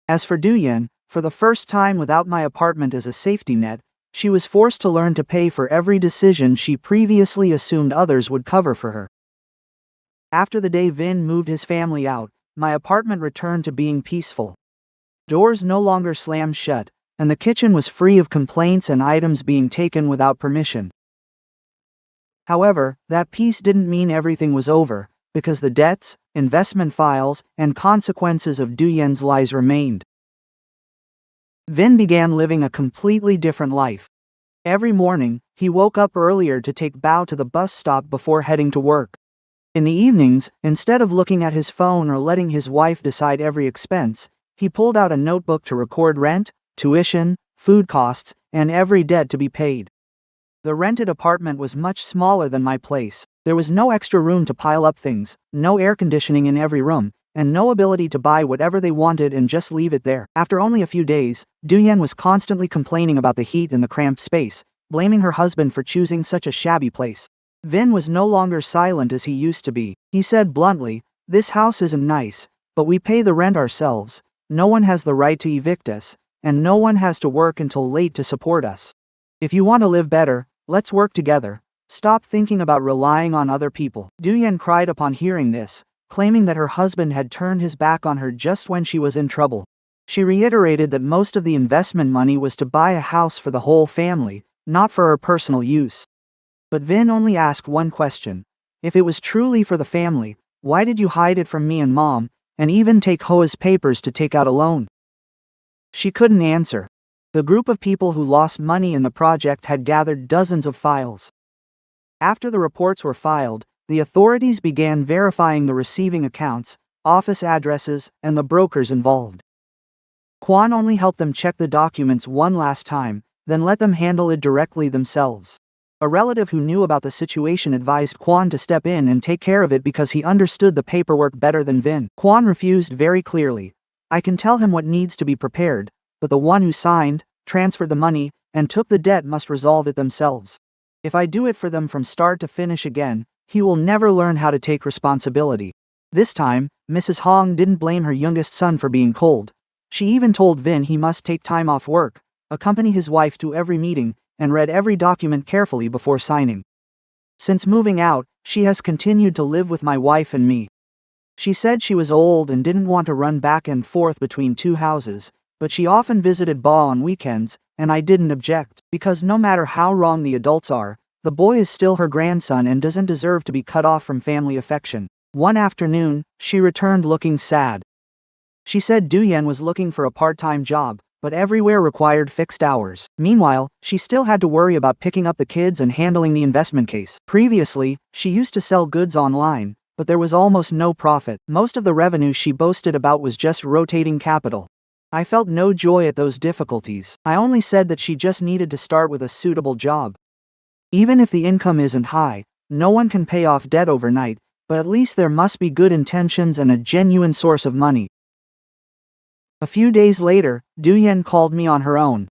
As for Duyen, for the first time without my apartment as a safety net, she was forced to learn to pay for every decision she previously assumed others would cover for her. After the day Vin moved his family out, my apartment returned to being peaceful. Doors no longer slammed shut, and the kitchen was free of complaints and items being taken without permission. However, that peace didn't mean everything was over, because the debts, investment files, and consequences of Duyen's lies remained. Vin began living a completely different life. Every morning, he woke up earlier to take Bao to the bus stop before heading to work. In the evenings, instead of looking at his phone or letting his wife decide every expense, he pulled out a notebook to record rent, tuition, food costs, and every debt to be paid. The rented apartment was much smaller than my place. There was no extra room to pile up things, no air conditioning in every room, and no ability to buy whatever they wanted and just leave it there. After only a few days, Duyen was constantly complaining about the heat and the cramped space, blaming her husband for choosing such a shabby place. Vin was no longer silent as he used to be. He said bluntly, "This house isn't nice, but we pay the rent ourselves. No one has the right to evict us, and no one has to work until late to support us. If you want to live better, let's work together. Stop thinking about relying on other people." Duyen cried upon hearing this, claiming that her husband had turned his back on her just when she was in trouble. She reiterated that most of the investment money was to buy a house for the whole family, not for her personal use. But Vin only asked one question. If it was truly for the family, why did you hide it from me and Mom, and even take Hoa's papers to take out a loan? She couldn't answer. The group of people who lost money in the project had gathered dozens of files. After the reports were filed, the authorities began verifying the receiving accounts, office addresses, and the brokers involved. Quan only helped them check the documents one last time, then let them handle it directly themselves. A relative who knew about the situation advised Quan to step in and take care of it because he understood the paperwork better than Vin. Quan refused very clearly. "I can tell him what needs to be prepared, but the one who signed, transferred the money, and took the debt must resolve it themselves. If I do it for them from start to finish again, he will never learn how to take responsibility." This time, Mrs. Hong didn't blame her youngest son for being cold. She even told Vin he must take time off work, accompany his wife to every meeting, and read every document carefully before signing. Since moving out, she has continued to live with my wife and me. She said she was old and didn't want to run back and forth between two houses, but she often visited Ba on weekends, and I didn't object, because no matter how wrong the adults are, the boy is still her grandson and doesn't deserve to be cut off from family affection. One afternoon, she returned looking sad. She said Duyen was looking for a part-time job, but everywhere required fixed hours. Meanwhile, she still had to worry about picking up the kids and handling the investment case. Previously, she used to sell goods online, but there was almost no profit. Most of the revenue she boasted about was just rotating capital. I felt no joy at those difficulties. I only said that she just needed to start with a suitable job. Even if the income isn't high, no one can pay off debt overnight, but at least there must be good intentions and a genuine source of money. A few days later, Duyen called me on her own.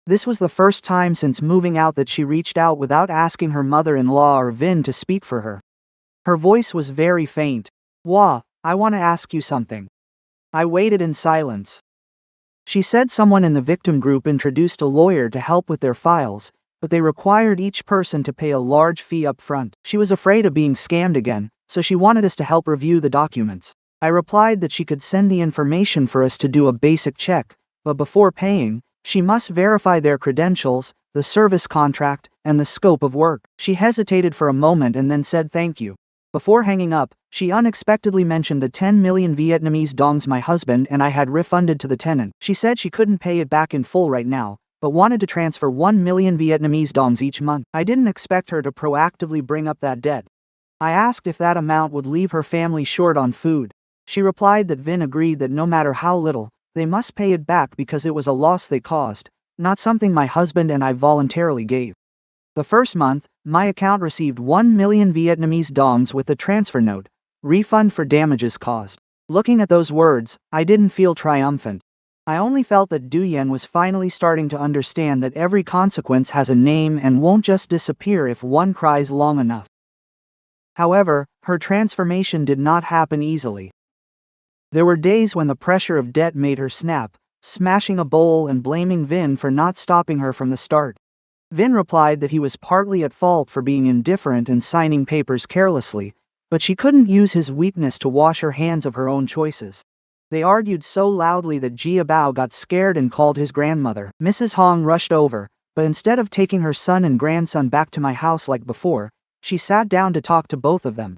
This was the first time since moving out that she reached out without asking her mother-in-law or Vin to speak for her. Her voice was very faint. "Wah, I want to ask you something." I waited in silence. She said someone in the victim group introduced a lawyer to help with their files, but they required each person to pay a large fee up front. She was afraid of being scammed again, so she wanted us to help review the documents. I replied that she could send the information for us to do a basic check, but before paying, she must verify their credentials, the service contract, and the scope of work. She hesitated for a moment and then said thank you. Before hanging up, she unexpectedly mentioned the 10 million Vietnamese dongs my husband and I had refunded to the tenant. She said she couldn't pay it back in full right now, but wanted to transfer 1 million Vietnamese dongs each month. I didn't expect her to proactively bring up that debt. I asked if that amount would leave her family short on food. She replied that Vin agreed that no matter how little, they must pay it back because it was a loss they caused, not something my husband and I voluntarily gave. The first month, my account received 1 million Vietnamese dongs with the transfer note, refund for damages caused. Looking at those words, I didn't feel triumphant. I only felt that Duyen was finally starting to understand that every consequence has a name and won't just disappear if one cries long enough. However, her transformation did not happen easily. There were days when the pressure of debt made her snap, smashing a bowl and blaming Vin for not stopping her from the start. Vin replied that he was partly at fault for being indifferent and signing papers carelessly, but she couldn't use his weakness to wash her hands of her own choices. They argued so loudly that Jia Bao got scared and called his grandmother. Mrs. Hong rushed over, but instead of taking her son and grandson back to my house like before, she sat down to talk to both of them.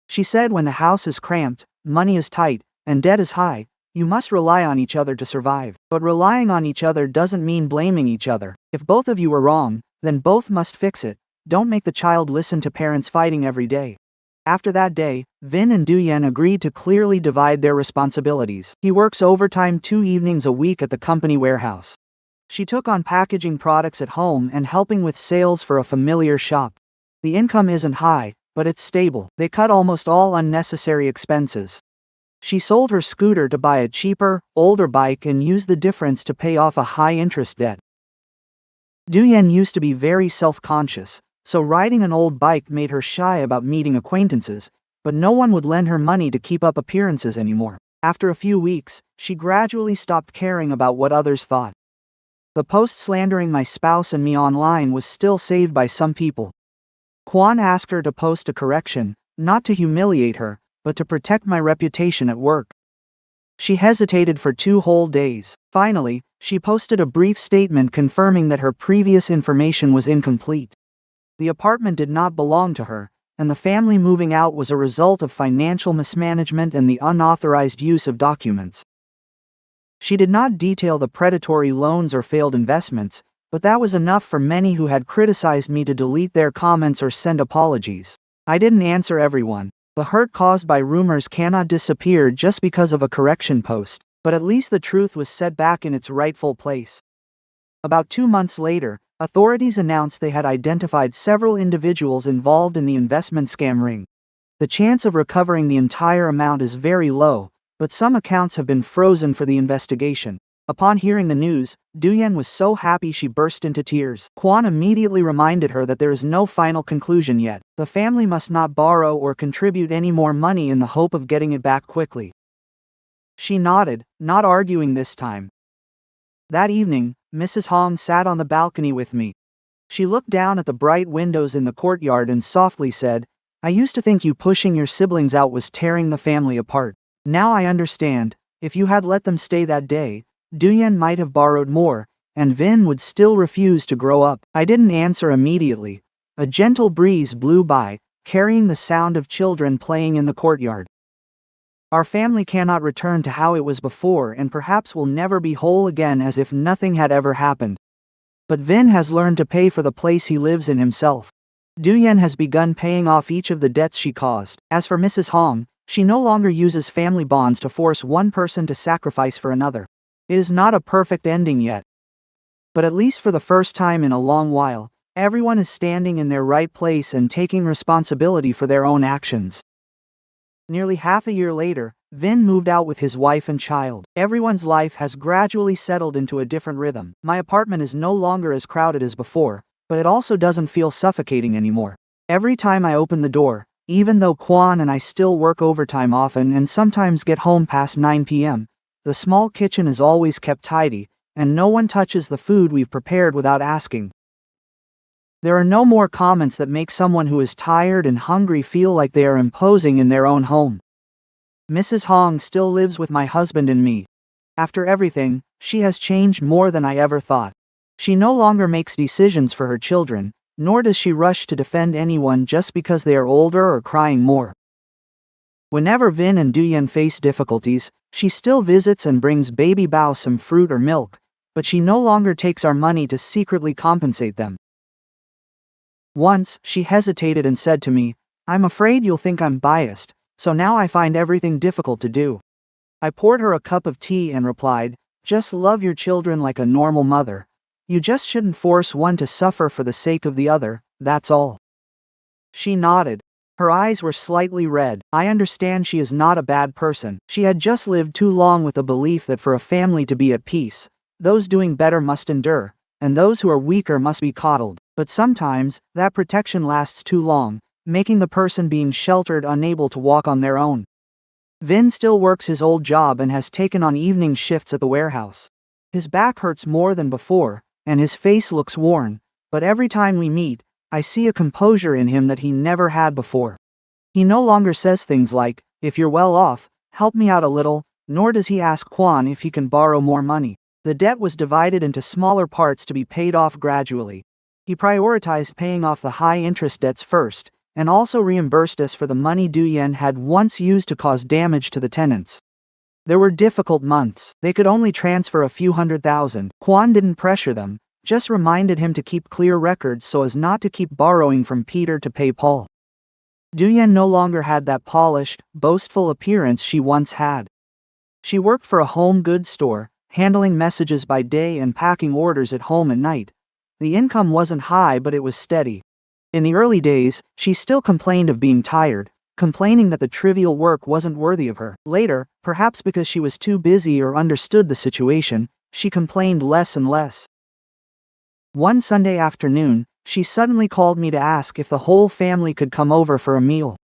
She said when the house is cramped, money is tight, and debt is high, you must rely on each other to survive. But relying on each other doesn't mean blaming each other. If both of you are wrong, then both must fix it. Don't make the child listen to parents fighting every day. After that day, Vin and Duyen agreed to clearly divide their responsibilities. He works overtime 2 evenings a week at the company warehouse. She took on packaging products at home and helping with sales for a familiar shop. The income isn't high, but it's stable. They cut almost all unnecessary expenses. She sold her scooter to buy a cheaper, older bike and used the difference to pay off a high-interest debt. Duyen used to be very self-conscious, so riding an old bike made her shy about meeting acquaintances, but no one would lend her money to keep up appearances anymore. After a few weeks, she gradually stopped caring about what others thought. The post slandering my spouse and me online was still saved by some people. Quan asked her to post a correction, not to humiliate her, but to protect my reputation at work. She hesitated for 2 whole days. Finally, she posted a brief statement confirming that her previous information was incomplete. The apartment did not belong to her, and the family moving out was a result of financial mismanagement and the unauthorized use of documents. She did not detail the predatory loans or failed investments, but that was enough for many who had criticized me to delete their comments or send apologies. I didn't answer everyone. The hurt caused by rumors cannot disappear just because of a correction post, but at least the truth was set back in its rightful place. About 2 months later, authorities announced they had identified several individuals involved in the investment scam ring. The chance of recovering the entire amount is very low, but some accounts have been frozen for the investigation. Upon hearing the news, Duyen was so happy she burst into tears. Quan immediately reminded her that there is no final conclusion yet. The family must not borrow or contribute any more money in the hope of getting it back quickly. She nodded, not arguing this time. That evening, Mrs. Hong sat on the balcony with me. She looked down at the bright windows in the courtyard and softly said, "I used to think you pushing your siblings out was tearing the family apart. Now I understand. If you had let them stay that day, Duyen might have borrowed more, and Vin would still refuse to grow up." I didn't answer immediately. A gentle breeze blew by, carrying the sound of children playing in the courtyard. Our family cannot return to how it was before and perhaps will never be whole again, as if nothing had ever happened. But Vin has learned to pay for the place he lives in himself. Duyen has begun paying off each of the debts she caused. As for Mrs. Hong, she no longer uses family bonds to force one person to sacrifice for another. It is not a perfect ending yet. But at least for the first time in a long while, everyone is standing in their right place and taking responsibility for their own actions. Nearly half a year later, Vin moved out with his wife and child. Everyone's life has gradually settled into a different rhythm. My apartment is no longer as crowded as before, but it also doesn't feel suffocating anymore. Every time I open the door, even though Quan and I still work overtime often and sometimes get home past 9 p.m., the small kitchen is always kept tidy, and no one touches the food we've prepared without asking. There are no more comments that make someone who is tired and hungry feel like they are imposing in their own home. Mrs. Hong still lives with my husband and me. After everything, she has changed more than I ever thought. She no longer makes decisions for her children, nor does she rush to defend anyone just because they are older or crying more. Whenever Vin and Duyen face difficulties, she still visits and brings baby Bao some fruit or milk, but she no longer takes our money to secretly compensate them. Once, she hesitated and said to me, "I'm afraid you'll think I'm biased, so now I find everything difficult to do." I poured her a cup of tea and replied, "Just love your children like a normal mother. You just shouldn't force one to suffer for the sake of the other, that's all." She nodded. Her eyes were slightly red. I understand she is not a bad person. She had just lived too long with the belief that for a family to be at peace, those doing better must endure, and those who are weaker must be coddled. But sometimes, that protection lasts too long, making the person being sheltered unable to walk on their own. Vin still works his old job and has taken on evening shifts at the warehouse. His back hurts more than before, and his face looks worn, but every time we meet, I see a composure in him that he never had before. He no longer says things like, "If you're well off, help me out a little," nor does he ask Kwan if he can borrow more money. The debt was divided into smaller parts to be paid off gradually. He prioritized paying off the high-interest debts first, and also reimbursed us for the money Duyen had once used to cause damage to the tenants. There were difficult months. They could only transfer a few $100,000. Kwan didn't pressure them, just reminded him to keep clear records so as not to keep borrowing from Peter to pay Paul. Duyen no longer had that polished, boastful appearance she once had. She worked for a home goods store, handling messages by day and packing orders at home at night. The income wasn't high, but it was steady. In the early days, she still complained of being tired, complaining that the trivial work wasn't worthy of her. Later, perhaps because she was too busy or understood the situation, she complained less and less. One Sunday afternoon, she suddenly called me to ask if the whole family could come over for a meal.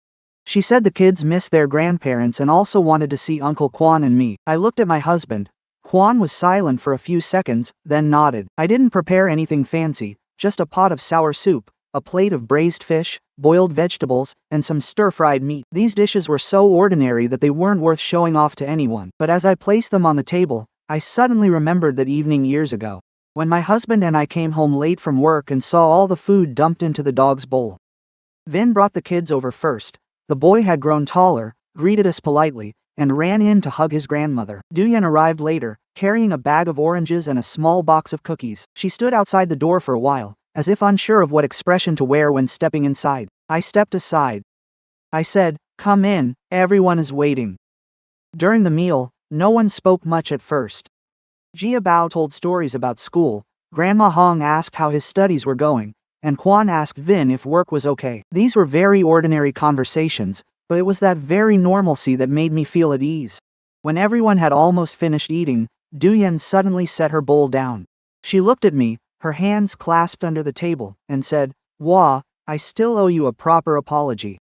She said the kids missed their grandparents and also wanted to see Uncle Kwan and me. I looked at my husband. Kwan was silent for a few seconds, then nodded. I didn't prepare anything fancy, just a pot of sour soup, a plate of braised fish, boiled vegetables, and some stir-fried meat. These dishes were so ordinary that they weren't worth showing off to anyone. But as I placed them on the table, I suddenly remembered that evening years ago, when my husband and I came home late from work and saw all the food dumped into the dog's bowl. Vin brought the kids over first. The boy had grown taller, greeted us politely, and ran in to hug his grandmother. Duyen arrived later, carrying a bag of oranges and a small box of cookies. She stood outside the door for a while, as if unsure of what expression to wear when stepping inside. I stepped aside. I said, "Come in, everyone is waiting." During the meal, no one spoke much at first. Jia Bao told stories about school, Grandma Hong asked how his studies were going, and Kwan asked Vin if work was okay. These were very ordinary conversations, but it was that very normalcy that made me feel at ease. When everyone had almost finished eating, Duyen suddenly set her bowl down. She looked at me, her hands clasped under the table, and said, "Wah, I still owe you a proper apology."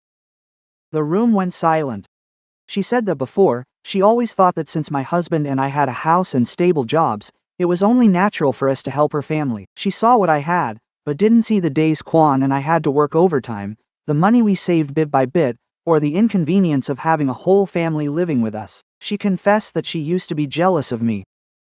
The room went silent. She said that before, she always thought that since my husband and I had a house and stable jobs, it was only natural for us to help her family. She saw what I had, but didn't see the days Kwan and I had to work overtime, the money we saved bit by bit, or the inconvenience of having a whole family living with us. She confessed that she used to be jealous of me.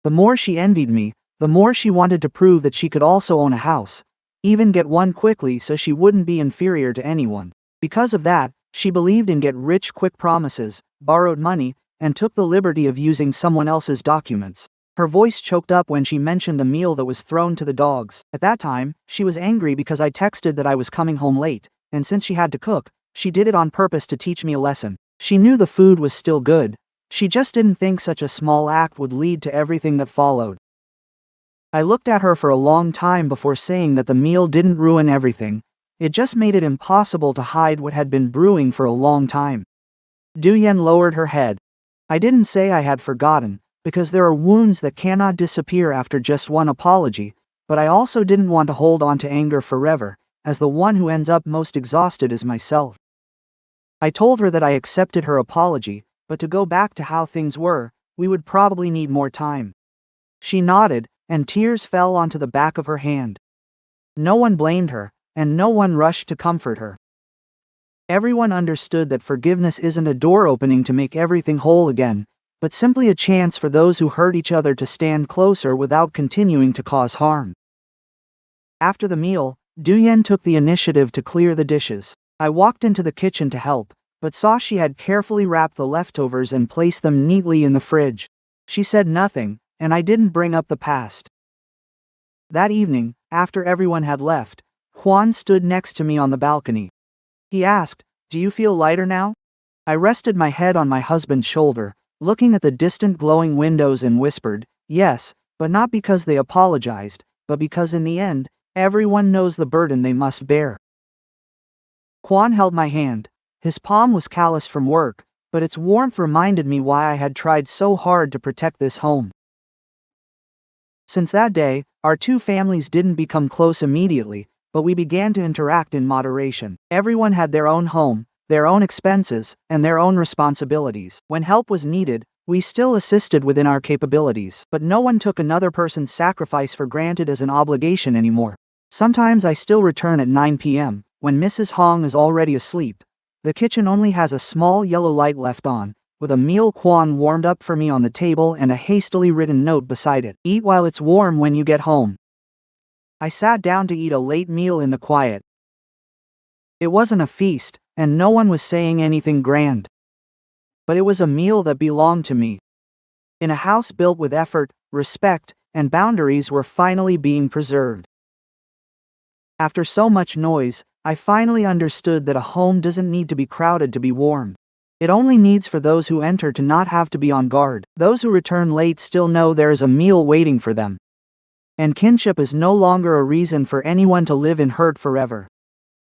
The more she envied me, the more she wanted to prove that she could also own a house, even get one quickly so she wouldn't be inferior to anyone. Because of that, she believed in get-rich-quick promises, borrowed money, and took the liberty of using someone else's documents. Her voice choked up when she mentioned the meal that was thrown to the dogs. At that time, she was angry because I texted that I was coming home late, and since she had to cook, she did it on purpose to teach me a lesson. She knew the food was still good. She just didn't think such a small act would lead to everything that followed. I looked at her for a long time before saying that the meal didn't ruin everything. It just made it impossible to hide what had been brewing for a long time. Duyen lowered her head. I didn't say I had forgotten, because there are wounds that cannot disappear after just one apology, but I also didn't want to hold on to anger forever, as the one who ends up most exhausted is myself. I told her that I accepted her apology, but to go back to how things were, we would probably need more time. She nodded, and tears fell onto the back of her hand. No one blamed her, and no one rushed to comfort her. Everyone understood that forgiveness isn't a door opening to make everything whole again, but simply a chance for those who hurt each other to stand closer without continuing to cause harm. After the meal, Duyen took the initiative to clear the dishes. I walked into the kitchen to help, but saw she had carefully wrapped the leftovers and placed them neatly in the fridge. She said nothing, and I didn't bring up the past. That evening, after everyone had left, Kwan stood next to me on the balcony. He asked, "Do you feel lighter now?" I rested my head on my husband's shoulder, looking at the distant glowing windows and whispered, "Yes, but not because they apologized, but because in the end, everyone knows the burden they must bear." Kwan held my hand. His palm was calloused from work, but its warmth reminded me why I had tried so hard to protect this home. Since that day, our two families didn't become close immediately, but we began to interact in moderation. Everyone had their own home, their own expenses, and their own responsibilities. When help was needed, we still assisted within our capabilities, but no one took another person's sacrifice for granted as an obligation anymore. Sometimes I still return at 9 p.m., when Mrs. Hong is already asleep. The kitchen only has a small yellow light left on, with a meal quan warmed up for me on the table and a hastily written note beside it. Eat while it's warm when you get home. I sat down to eat a late meal in the quiet. It wasn't a feast, and no one was saying anything grand. But it was a meal that belonged to me. In a house built with effort, respect, and boundaries were finally being preserved. After so much noise, I finally understood that a home doesn't need to be crowded to be warm. It only needs for those who enter to not have to be on guard. Those who return late still know there is a meal waiting for them. And kinship is no longer a reason for anyone to live in hurt forever.